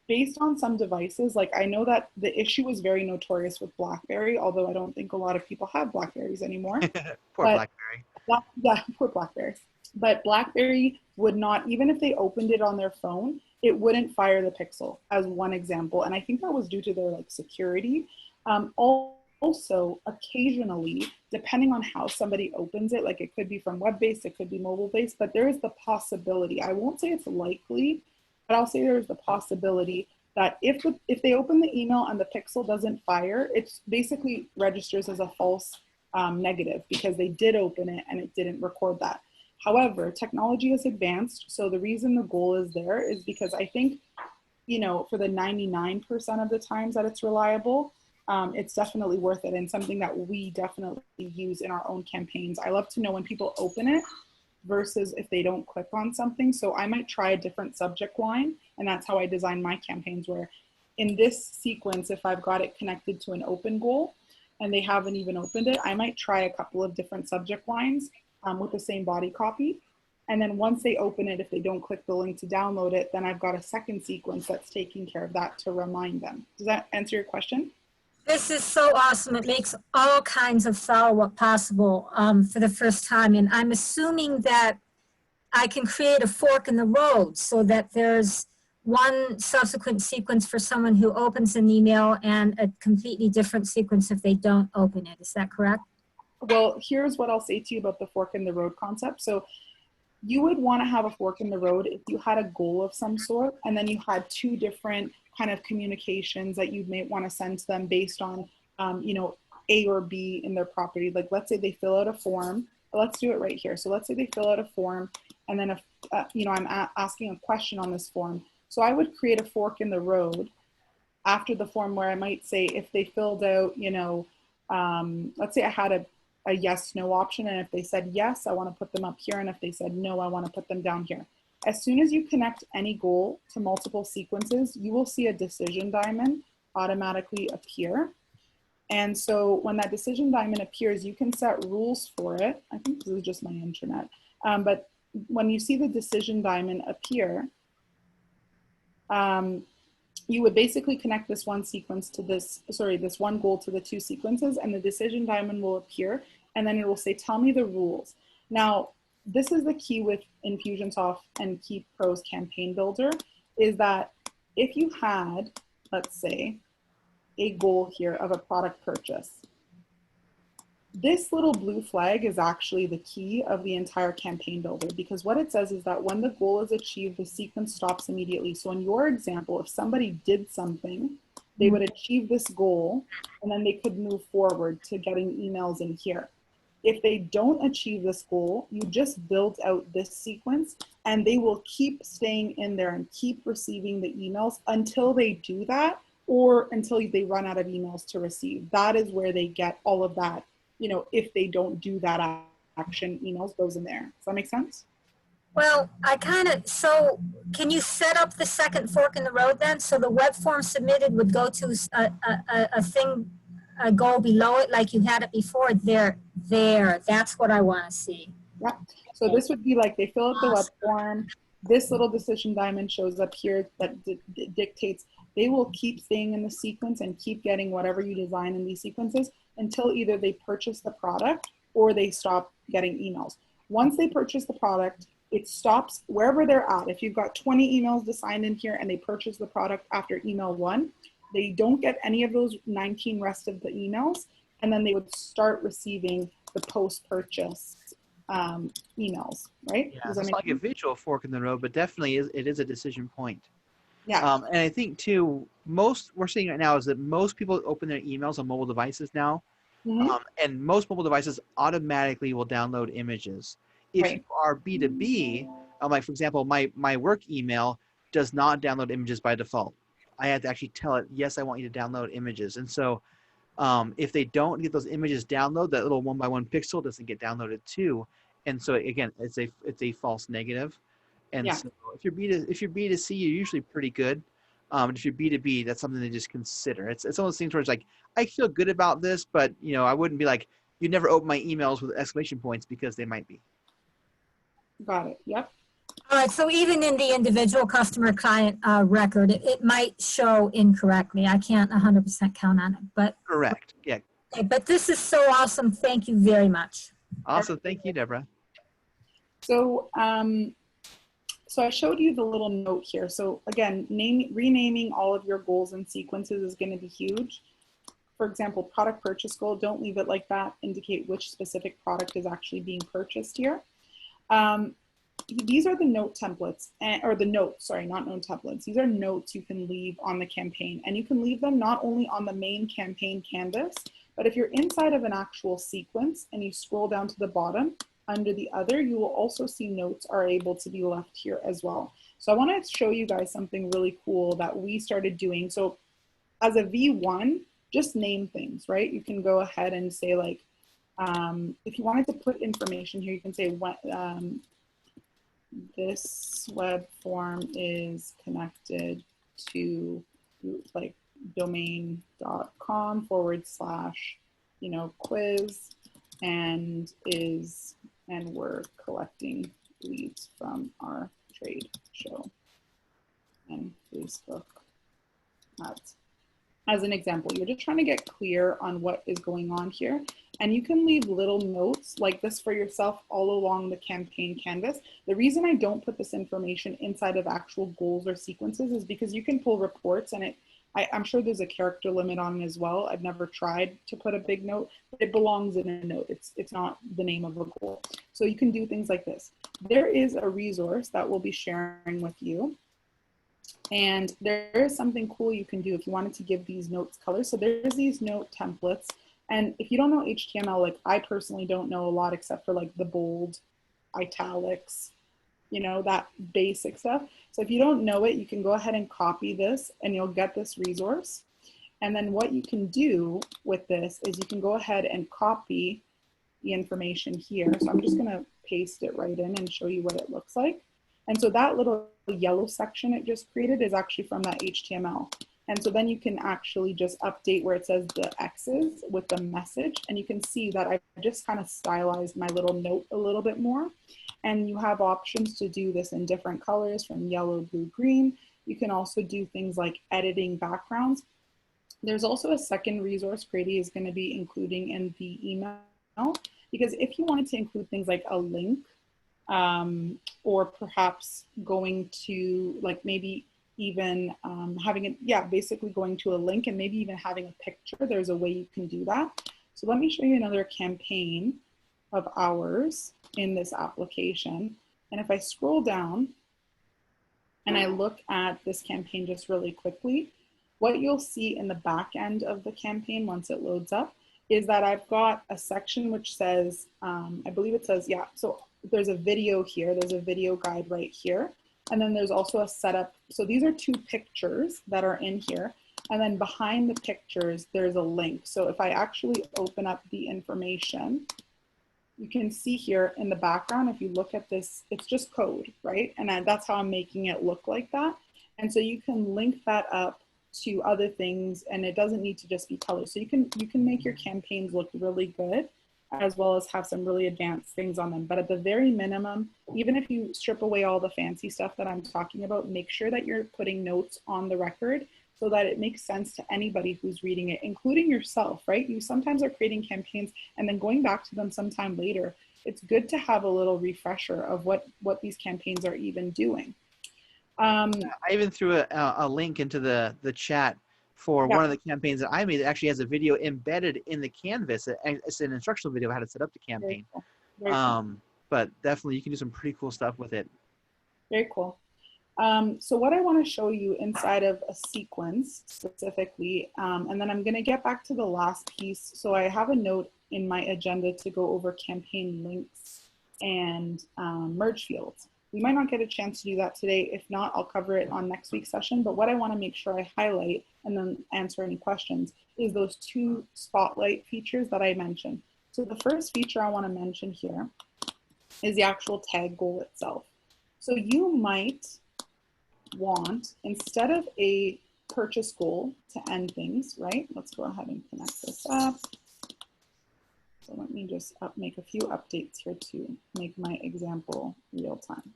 based on some devices, like I know that the issue was very notorious with BlackBerry, although I don't think a lot of people have BlackBerries anymore. Poor BlackBerry. Yeah, poor BlackBerry. But BlackBerry would not, even if they opened it on their phone, it wouldn't fire the pixel as one example. And I think that was due to their like security. Also, occasionally, depending on how somebody opens it, like it could be from web-based, it could be mobile-based, but there is the possibility, I won't say it's likely, but I'll say there's the possibility that if they open the email and the pixel doesn't fire, it basically registers as a false negative because they did open it and it didn't record that. However, technology has advanced, so the reason the goal is there is because I think, for the 99% of the times that it's reliable, it's definitely worth it and something that we definitely use in our own campaigns. I love to know when people open it versus if they don't click on something. So I might try a different subject line, and that's how I design my campaigns, where in this sequence, if I've got it connected to an open goal and they haven't even opened it, I might try a couple of different subject lines with the same body copy. And then once they open it, if they don't click the link to download it, then I've got a second sequence that's taking care of that to remind them. Does that answer your question? This is so awesome. It makes all kinds of follow-up possible for the first time. And I'm assuming that I can create a fork in the road so that there's one subsequent sequence for someone who opens an email and a completely different sequence if they don't open it. Is that correct? Well, here's what I'll say to you about the fork in the road concept. So you would want to have a fork in the road if you had a goal of some sort, and then you had two different kind of communications that you may want to send to them based on, you know, A or B in their property. Like, let's say they fill out a form. Let's do it right here. So let's say they fill out a form, and then if, you know, I'm asking a question on this form. So I would create a fork in the road after the form where I might say, if they filled out, you know, let's say I had a yes, no option. And if they said yes, I want to put them up here. And if they said no, I want to put them down here. As soon as you connect any goal to multiple sequences, you will see a decision diamond automatically appear. And so when that decision diamond appears, you can set rules for it. I think this is just my internet. But when you see the decision diamond appear, you would basically connect this one sequence to this one goal to the two sequences, and the decision diamond will appear, and then it will say, tell me the rules. Now, this is the key with Infusionsoft and Keap Pro's campaign builder, is that if you had, let's say, a goal here of a product purchase, this little blue flag is actually the key of the entire campaign builder, because what it says is that when the goal is achieved, the sequence stops immediately. So in your example, if somebody did something, they would achieve this goal, and then they could move forward to getting emails in here. If they don't achieve this goal, you just build out this sequence, and they will keep staying in there and keep receiving the emails until they do that, or until they run out of emails to receive. That is where they get all of that. You know, if they don't do that action, emails goes in there. Does that make sense? Well, so can you set up the second fork in the road then? So the web form submitted would go to a goal below it, like you had it before. There, that's what I want to see. Yeah. So this would be like they fill out the web form. This little decision diamond shows up here that dictates they will keep staying in the sequence and keep getting whatever you design in these sequences until either they purchase the product or they stop getting emails. Once they purchase the product, it stops wherever they're at. If you've got 20 emails assigned in here and they purchase the product after email 1, they don't get any of those 19 rest of the emails, and then they would start receiving the post-purchase emails, right? Yeah, it's like a visual fork in the road, but definitely it is a decision point. Yeah. And I think too, we're seeing right now is that most people open their emails on mobile devices now, and most mobile devices automatically will download images. If you are B2B, like for example, my work email does not download images by default. I had to actually tell it, yes, I want you to download images. And so if they don't get those images download, that little 1x1 pixel doesn't get downloaded too. And so again, it's a false negative. And so if you're B2C, you're usually pretty good. But if you're B2B, that's something to just consider. It's one of those things where it's like, I feel good about this, but you know, I wouldn't be like, you never open my emails with exclamation points, because they might be. Got it. Yep. All right. So even in the individual customer client record, it might show incorrectly. I can't 100% count on it, but correct. Yeah. Okay, but this is so awesome. Thank you very much. Awesome. Thank you, Deborah. So, so I showed you the little note here. So again, renaming all of your goals and sequences is going to be huge. For example, product purchase goal, don't leave it like that. Indicate which specific product is actually being purchased here. These are the note templates, or the notes, sorry, not note templates. These are notes you can leave on the campaign, and you can leave them not only on the main campaign canvas, but if you're inside of an actual sequence and you scroll down to the bottom, under the other, you will also see notes are able to be left here as well. So I want to show you guys something really cool that we started doing. So as a V1, just name things, right? You can go ahead and say like, if you wanted to put information here, you can say what, this web form is connected to like domain.com / you know, quiz, and we're collecting leads from our trade show and Facebook ads. As an example, you're just trying to get clear on what is going on here. And you can leave little notes like this for yourself all along the campaign canvas. The reason I don't put this information inside of actual goals or sequences is because you can pull reports and I'm sure there's a character limit on it as well. I've never tried to put a big note, but it belongs in a note. It's not the name of a goal. So you can do things like this. There is a resource that we'll be sharing with you. And there is something cool you can do if you wanted to give these notes color. So there's these note templates. And if you don't know HTML, like I personally don't know a lot except for like the bold, italics, you know, that basic stuff. So if you don't know it, you can go ahead and copy this and you'll get this resource. And then what you can do with this is you can go ahead and copy the information here. So I'm just gonna paste it right in and show you what it looks like. And so that little yellow section it just created is actually from that HTML. And so then you can actually just update where it says the X's with the message. And you can see that I just kind of stylized my little note a little bit more. And you have options to do this in different colors from yellow, blue, green. You can also do things like editing backgrounds. There's also a second resource Grady is going to be including in the email, because if you wanted to include things like a link, or perhaps going to like maybe even having it, yeah, basically going to a link and maybe even having a picture, there's a way you can do that. So let me show you another campaign of ours in this application. And if I scroll down and I look at this campaign just really quickly, what you'll see in the back end of the campaign once it loads up is that I've got a section which says, I believe it says, yeah, so there's a video here, there's a video guide right here. And then there's also a setup. So these are two pictures that are in here. And then behind the pictures, there's a link. So if I actually open up the information, you can see here in the background, if you look at this, it's just code, right? And that's how I'm making it look like that. And so you can link that up to other things, and it doesn't need to just be color. So you can make your campaigns look really good, as well as have some really advanced things on them. But at the very minimum, even if you strip away all the fancy stuff that I'm talking about, make sure that you're putting notes on the record so that it makes sense to anybody who's reading it, including yourself, right? You sometimes are creating campaigns and then going back to them sometime later. It's good to have a little refresher of what these campaigns are even doing. I even threw a link into the chat for one of the campaigns that I made. It actually has a video embedded in the canvas. It's an instructional video of how to set up the campaign. Very cool. But definitely you can do some pretty cool stuff with it. Very cool. So what I want to show you inside of a sequence specifically, and then I'm going to get back to the last piece. So I have a note in my agenda to go over campaign links and merge fields. We might not get a chance to do that today. If not, I'll cover it on next week's session. But what I want to make sure I highlight and then answer any questions is those two spotlight features that I mentioned. So the first feature I want to mention here is the actual tag goal itself. So you might want, instead of a purchase goal to end things, right? Let's go ahead and connect this up. So let me just make a few updates here to make my example real time.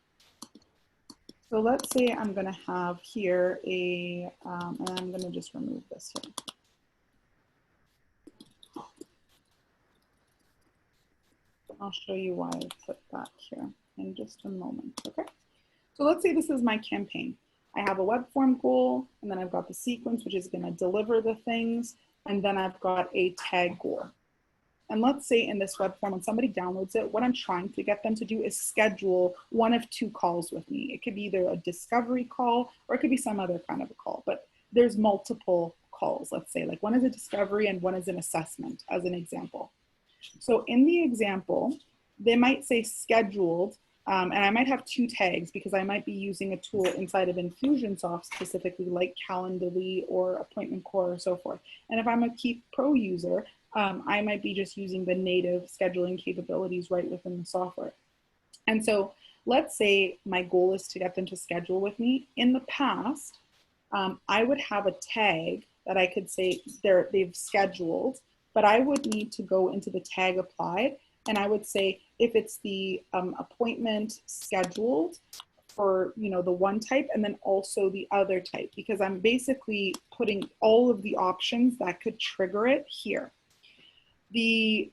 So let's say I'm going to have here a, and I'm going to just remove this here. I'll show you why I put that here in just a moment, okay? So let's say this is my campaign. I have a web form goal, and then I've got the sequence, which is going to deliver the things, and then I've got a tag goal. And let's say in this web form, when somebody downloads it, what I'm trying to get them to do is schedule one of two calls with me. It could be either a discovery call, or it could be some other kind of a call, but there's multiple calls, let's say, like one is a discovery and one is an assessment, as an example. So in the example, they might say scheduled, and I might have two tags because I might be using a tool inside of Infusionsoft specifically like Calendly or Appointment Core or so forth. And if I'm a Keap Pro user, I might be just using the native scheduling capabilities right within the software. And so let's say my goal is to get them to schedule with me. In the past, I would have a tag that I could say they've scheduled, but I would need to go into the tag applied. And I would say, if it's the appointment scheduled for, you know, the one type, and then also the other type, because I'm basically putting all of the options that could trigger it here. The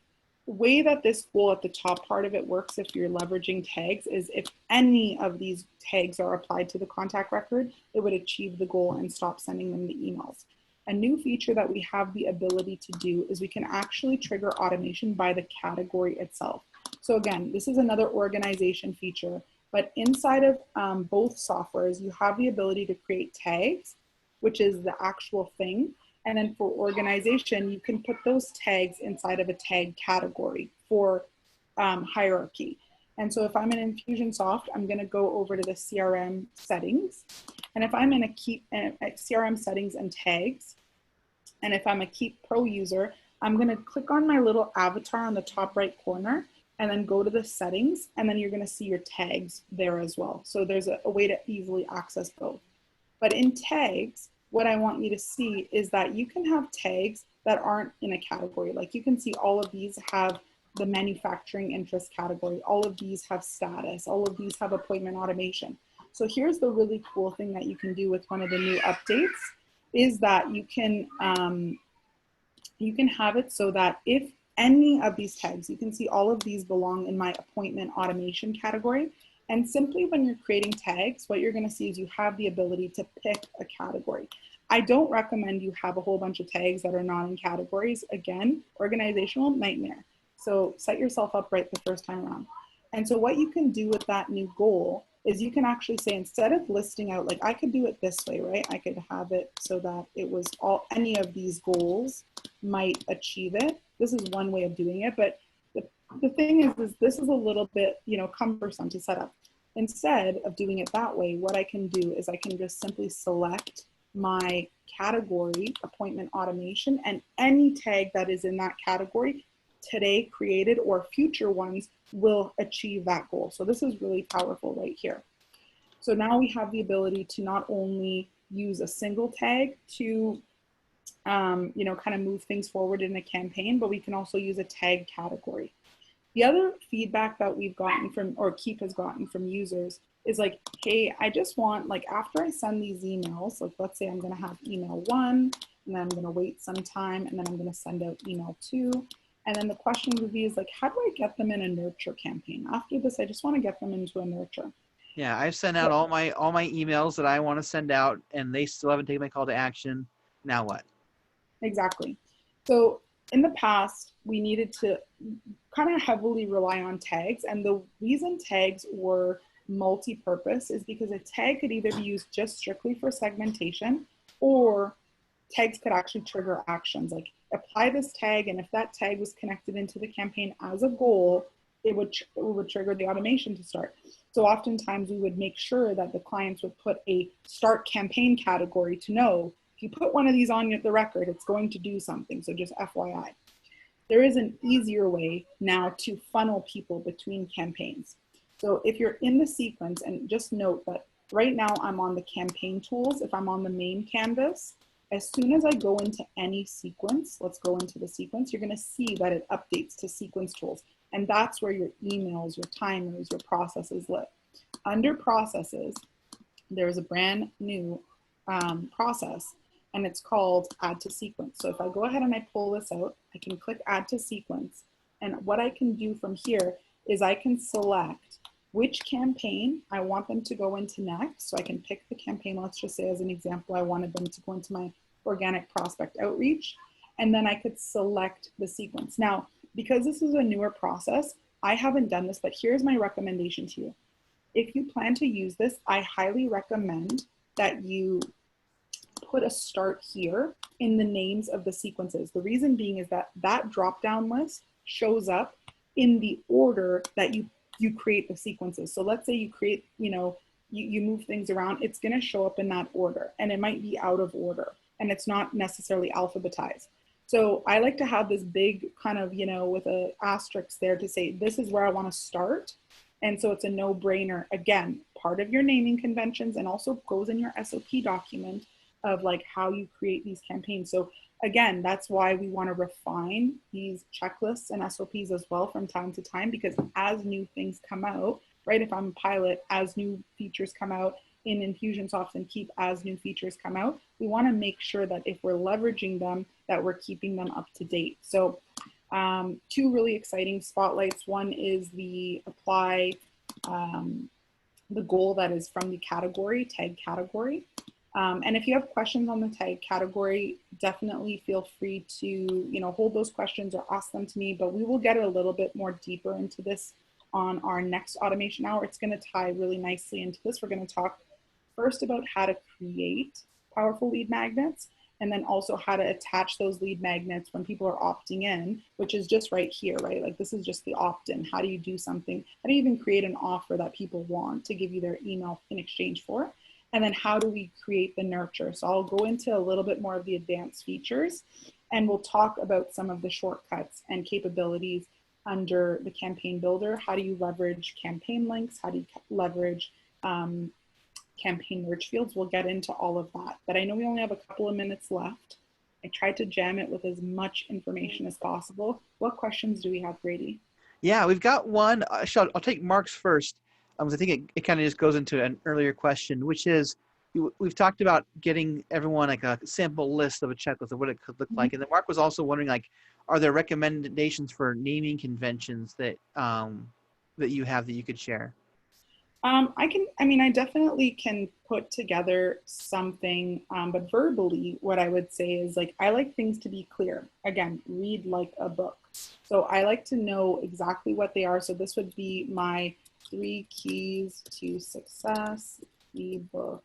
way that this goal at the top part of it works, if you're leveraging tags, is if any of these tags are applied to the contact record, it would achieve the goal and stop sending them the emails. A new feature that we have the ability to do is we can actually trigger automation by the category itself. So again, this is another organization feature, but inside of both softwares, you have the ability to create tags, which is the actual thing. And then for organization, you can put those tags inside of a tag category for hierarchy. And so if I'm in Infusionsoft, I'm going to go over to the CRM settings. And if I'm in a Keap CRM settings and tags, and if I'm a Keap Pro user, I'm going to click on my little avatar on the top right corner and then go to the settings, and then you're going to see your tags there as well. So there's a way to easily access both. But in tags, what I want you to see is that you can have tags that aren't in a category. Like you can see all of these have the manufacturing interest category. All of these have status. All of these have appointment automation. So here's the really cool thing that you can do with one of the new updates is that you can have it so that if any of these tags, you can see all of these belong in my appointment automation category. And simply when you're creating tags, what you're going to see is you have the ability to pick a category. I don't recommend you have a whole bunch of tags that are not in categories. Again, organizational nightmare. So set yourself up right the first time around. And so what you can do with that new goal is you can actually say, instead of listing out, like I could do it this way, right? I could have it so that it was any of these goals might achieve it. This is one way of doing it, but the thing is this is a little bit, cumbersome to set up. Instead of doing it that way, what I can do is I can just simply select my category, appointment automation, and any tag that is in that category today created or future ones will achieve that goal. So this is really powerful right here. So now we have the ability to not only use a single tag to kind of move things forward in a campaign, but we can also use a tag category. The other feedback that we've gotten from, or Keap has gotten from users is like, hey, I just want, like, after I send these emails, like let's say I'm going to have email 1, and then I'm going to wait some time, and then I'm going to send out email 2. And then the question would be is like, how do I get them in a nurture campaign? After this, I just want to get them into a nurture. Yeah, I've sent out all my emails that I want to send out, and they still haven't taken my call to action. Now what? Exactly. So in the past, we needed to kind of heavily rely on tags. And the reason tags were multi-purpose is because a tag could either be used just strictly for segmentation, or tags could actually trigger actions. Like apply this tag, and if that tag was connected into the campaign as a goal, it would trigger the automation to start. So oftentimes we would make sure that the clients would put a start campaign category to know, if you put one of these on the record, it's going to do something. So just FYI. There is an easier way now to funnel people between campaigns. So if you're in the sequence, and just note that right now I'm on the campaign tools. If I'm on the main canvas, as soon as I go into any sequence, let's go into the sequence, you're going to see that it updates to sequence tools. And that's where your emails, your timers, your processes live. Under processes, there's a brand new process, and it's called add to sequence. So if I go ahead and I pull this out, I can click add to sequence. And what I can do from here is I can select which campaign I want them to go into next. So I can pick the campaign. Let's just say as an example, I wanted them to go into my organic prospect outreach. And then I could select the sequence. Now, because this is a newer process, I haven't done this, but here's my recommendation to you. If you plan to use this, I highly recommend that you put a start here in the names of the sequences. The reason being is that that drop-down list shows up in the order that you create the sequences. So let's say you create, you move things around, it's going to show up in that order, and it might be out of order, and it's not necessarily alphabetized. So I like to have this big kind of, with a asterisk there to say, this is where I want to start. And so it's a no-brainer. Again, part of your naming conventions, and also goes in your SOP document of like how you create these campaigns. So again, that's why we want to refine these checklists and SOPs as well from time to time, because as new things come out, right? If I'm a pilot, as new features come out in Infusionsoft and Keap, as new features come out, we want to make sure that if we're leveraging them, that we're keeping them up to date. So Two really exciting spotlights. One is the apply the goal that is from the category, tag category. And if you have questions on the tag category, definitely feel free to, you know, hold those questions or ask them to me, but we will get a little bit more deeper into this on our next automation hour. It's going to tie really nicely into this. We're going to talk first about how to create powerful lead magnets, and then also how to attach those lead magnets when people are opting in, which is just right here, right? Like this is just the opt-in. How do you do something? How do you even create an offer that people want to give you their email in exchange for? And then how do we create the nurture? So I'll go into a little bit more of the advanced features, and we'll talk about some of the shortcuts and capabilities under the campaign builder. How do you leverage campaign links? How do you leverage campaign merge fields? We'll get into all of that, but I know we only have a couple of minutes left. I tried to jam it with as much information as possible. What questions do we have, Grady? Yeah, we've got one. I'll take Mark's first. I think it kind of just goes into an earlier question, which is we've talked about getting everyone like a sample list of a checklist of what it could look like. And then Mark was also wondering, like, are there recommendations for naming conventions that that you have that you could share? I definitely can put together something, but verbally, what I would say is, like, I like things to be clear. Again, read like a book. So I like to know exactly what they are. So this would be my 3 keys to success ebook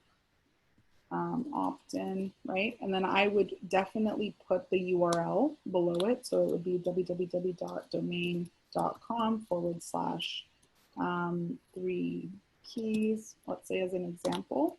opt-in, right? And then I would definitely put the URL below it. So it would be www.domain.com/3 keys, let's say, as an example.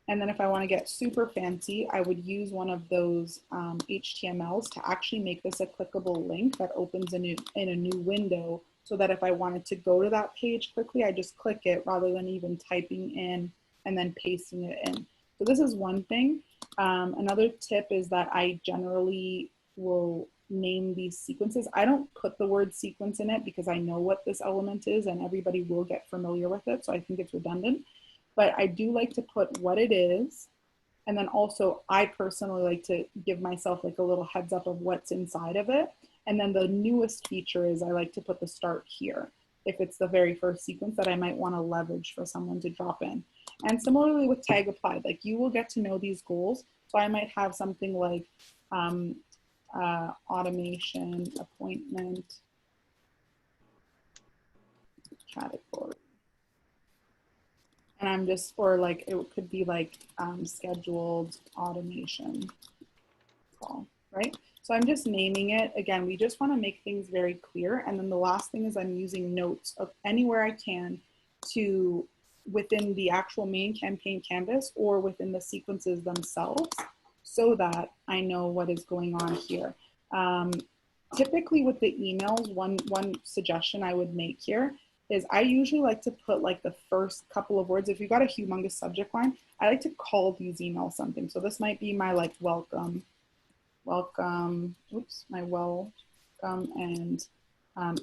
And then if I want to get super fancy, I would use one of those HTMLs to actually make this a clickable link that opens in a new window, so that if I wanted to go to that page quickly, I just click it rather than even typing in and then pasting it in. So this is one thing. Another tip is that I generally will name these sequences. I don't put the word sequence in it because I know what this element is and everybody will get familiar with it. So I think it's redundant, but I do like to put what it is. And then also I personally like to give myself like a little heads up of what's inside of it. And then the newest feature is I like to put the start here if it's the very first sequence that I might want to leverage for someone to drop in. And similarly with tag applied, like you will get to know these goals. So I might have something like automation appointment category. And I'm just, or like it could be like scheduled automation call, right? So I'm just naming it. Again, we just want to make things very clear. And then the last thing is I'm using notes of anywhere I can to within the actual main campaign canvas or within the sequences themselves, so that I know what is going on here. Typically with the emails, one suggestion I would make here is I usually like to put like the first couple of words. If you've got a humongous subject line, I like to call these emails something. So this might be my like welcome, my welcome and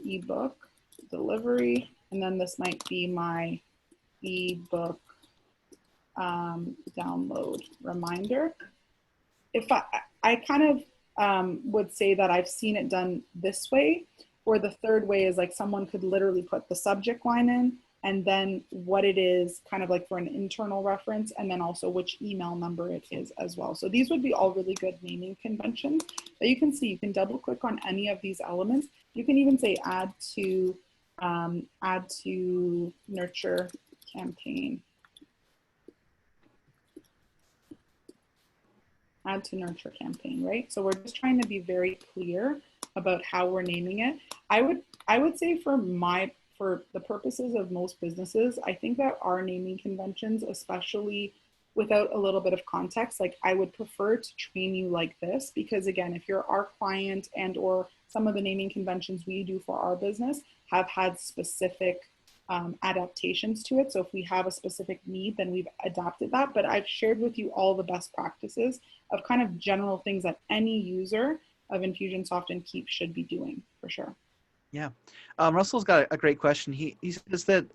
ebook delivery. And then this might be my ebook download reminder. If I kind of would say that I've seen it done this way, or the third way is like someone could literally put the subject line in and then what it is, kind of like for an internal reference, and then also which email number it is as well. So these would be all really good naming conventions that you can see. You can double click on any of these elements. You can even say add to nurture campaign. Add to nurture campaign, right? So we're just trying to be very clear about how we're naming it. I would say for the purposes of most businesses, I think that our naming conventions, especially without a little bit of context, like I would prefer to train you like this, because again, if you're our client and or some of the naming conventions we do for our business have had specific adaptations to it. So if we have a specific need, then we've adapted that. But I've shared with you all the best practices of kind of general things that any user of Infusionsoft and Keap should be doing for sure. Yeah. Russell's got a great question. He says that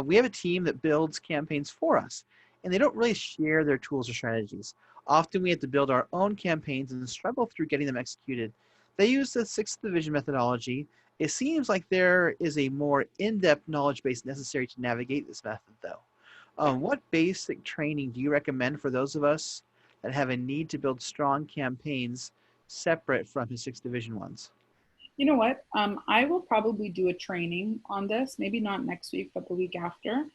we have a team that builds campaigns for us, and they don't really share their tools or strategies. Often we have to build our own campaigns and struggle through getting them executed. They use the 6th division methodology. It seems like there is a more in-depth knowledge base necessary to navigate this method, though. What basic training do you recommend for those of us that have a need to build strong campaigns separate from his 6th division ones? You know what? I will probably do a training on this, maybe not next week, but the week after.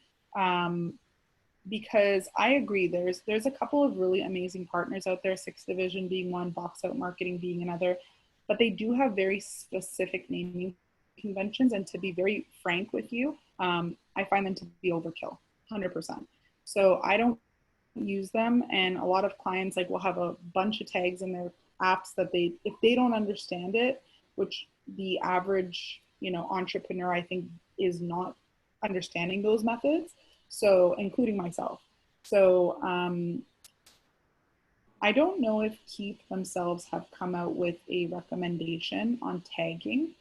Because I agree, there's a couple of really amazing partners out there, 6th division being one, box out marketing being another, but they do have very specific naming conventions. And to be very frank with you, I find them to be overkill, 100%. So I don't use them, and a lot of clients like will have a bunch of tags in their apps that if they don't understand it, which the average entrepreneur I think is not understanding those methods, so including myself. So I don't know if Keap themselves have come out with a recommendation on tagging,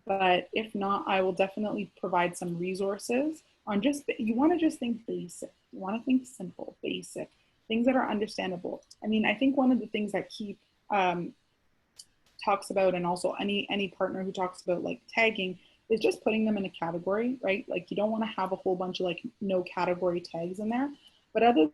but if not, I will definitely provide some resources on you want to just think basic. You want to think simple, basic, things that are understandable. I mean, I think one of the things that Keap talks about, and also any partner who talks about like tagging, is just putting them in a category, right? Like you don't want to have a whole bunch of like no category tags in there. But other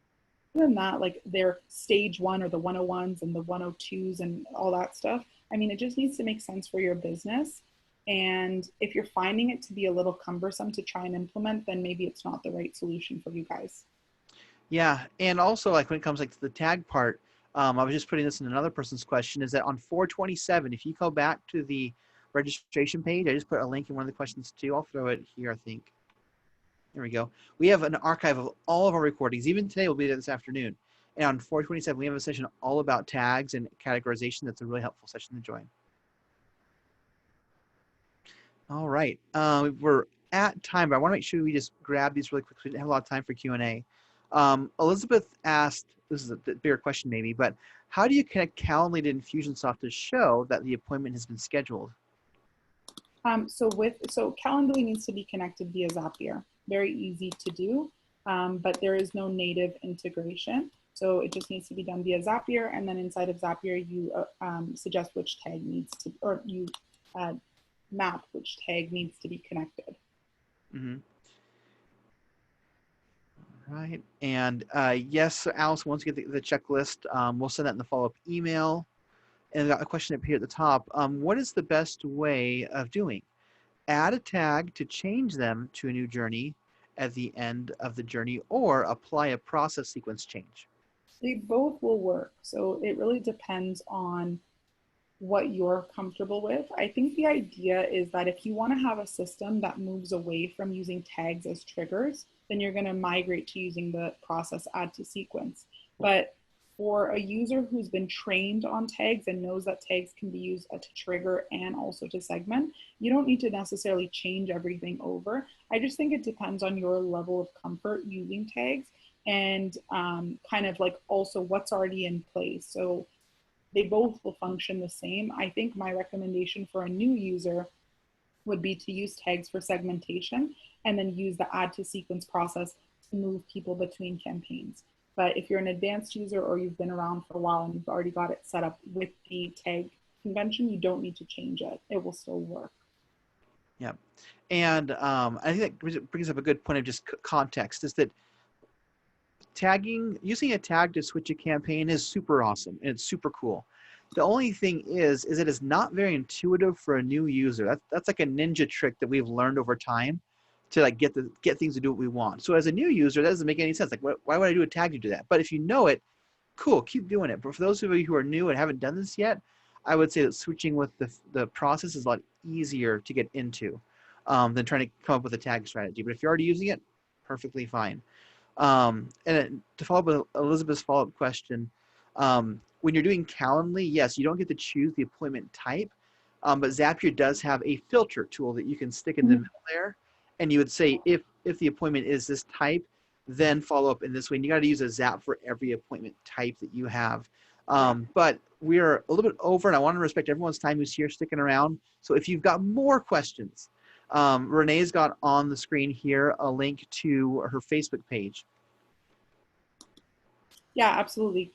than that, like their stage 1 or the 101s and the 102s and all that stuff, I mean, it just needs to make sense for your business. And if you're finding it to be a little cumbersome to try and implement, then maybe it's not the right solution for you guys. Yeah, and also like when it comes like to the tag part, I was just putting this in another person's question, is that on 427, if you go back to the registration page, I just put a link in one of the questions too. I'll throw it here, I think. There we go. We have an archive of all of our recordings. Even today, we'll be there this afternoon. And on 427, we have a session all about tags and categorization. That's a really helpful session to join. All right. We're at time, but I want to make sure we just grab these really quickly. We didn't have a lot of time for Q&A. Elizabeth asked, this is a bigger question maybe, but how do you connect Calendly to Infusionsoft to show that the appointment has been scheduled? So Calendly needs to be connected via Zapier. Very easy to do, but there is no native integration. So it just needs to be done via Zapier, and then inside of Zapier, you suggest which tag needs to, or you map which tag needs to be connected. Mm-hmm. All right, and yes, Alice, once you get the checklist, we'll send that in the follow-up email. And I've got a question up here at the top. What is the best way of doing? Add a tag to change them to a new journey at the end of the journey, or apply a process sequence change? They both will work. So it really depends on what you're comfortable with. I think the idea is that if you want to have a system that moves away from using tags as triggers, then you're going to migrate to using the process add to sequence. But for a user who's been trained on tags and knows that tags can be used to trigger and also to segment, you don't need to necessarily change everything over. I just think it depends on your level of comfort using tags and kind of like also what's already in place. So they both will function the same. I think my recommendation for a new user would be to use tags for segmentation and then use the add to sequence process to move people between campaigns. But if you're an advanced user or you've been around for a while and you've already got it set up with the tag convention, you don't need to change it. It will still work. Yeah. And I think that brings up a good point of just context, is that tagging, using a tag to switch a campaign is super awesome and it's super cool. The only thing is it is not very intuitive for a new user. That's like a ninja trick that we've learned over time to like get things to do what we want. So as a new user, that doesn't make any sense. Like, why would I do a tag to do that? But if you know it, cool, keep doing it. But for those of you who are new and haven't done this yet, I would say that switching with the process is a lot easier to get into than trying to come up with a tag strategy. But if you're already using it, perfectly fine. And to follow up with Elizabeth's follow-up question, when you're doing Calendly, yes, you don't get to choose the appointment type, but Zapier does have a filter tool that you can stick in the middle there, and you would say if the appointment is this type, then follow up in this way. And you got to use a Zap for every appointment type that you have. But we're a little bit over, and I want to respect everyone's time who's here sticking around. So if you've got more questions, Renee's got on the screen here a link to her Facebook page. Yeah, absolutely.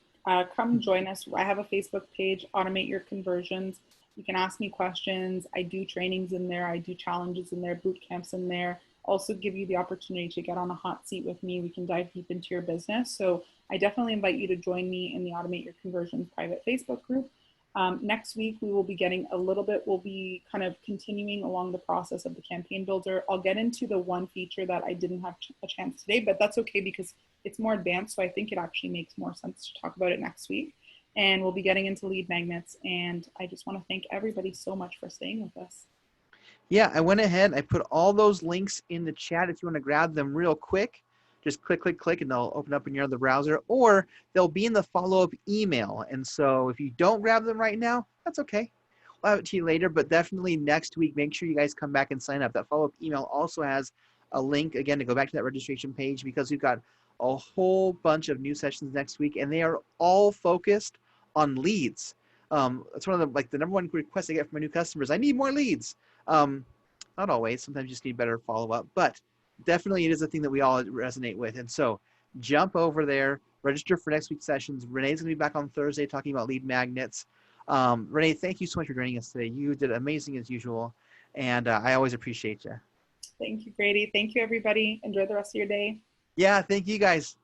Come join us. I have a Facebook page, Automate Your Conversions. You can ask me questions. I do trainings in there. I do challenges in there, boot camps in there. Also give you the opportunity to get on a hot seat with me. We can dive deep into your business. So I definitely invite you to join me in the Automate Your Conversions private Facebook group. Next week, we will be getting a little bit, we'll be kind of continuing along the process of the campaign builder. I'll get into the one feature that I didn't have a chance today, but that's okay because it's more advanced. So I think it actually makes more sense to talk about it next week. And we'll be getting into lead magnets. And I just want to thank everybody so much for staying with us. Yeah, I went ahead, I put all those links in the chat if you want to grab them real quick. Just click, click, click, and they'll open up in your other browser, or they'll be in the follow-up email. And so if you don't grab them right now, that's okay. We'll have it to you later, but definitely next week, make sure you guys come back and sign up. That follow-up email also has a link, again, to go back to that registration page, because we've got a whole bunch of new sessions next week, and they are all focused on leads. It's one of the number one request I get from my new customers. I need more leads. Not always. Sometimes you just need better follow-up, but definitely it is a thing that we all resonate with. And so jump over there, register for next week's sessions. Renee's going to be back on Thursday talking about lead magnets. Renee, thank you so much for joining us today. You did amazing as usual, and I always appreciate you. Thank you, Grady. Thank you, everybody. Enjoy the rest of your day. Yeah, thank you guys.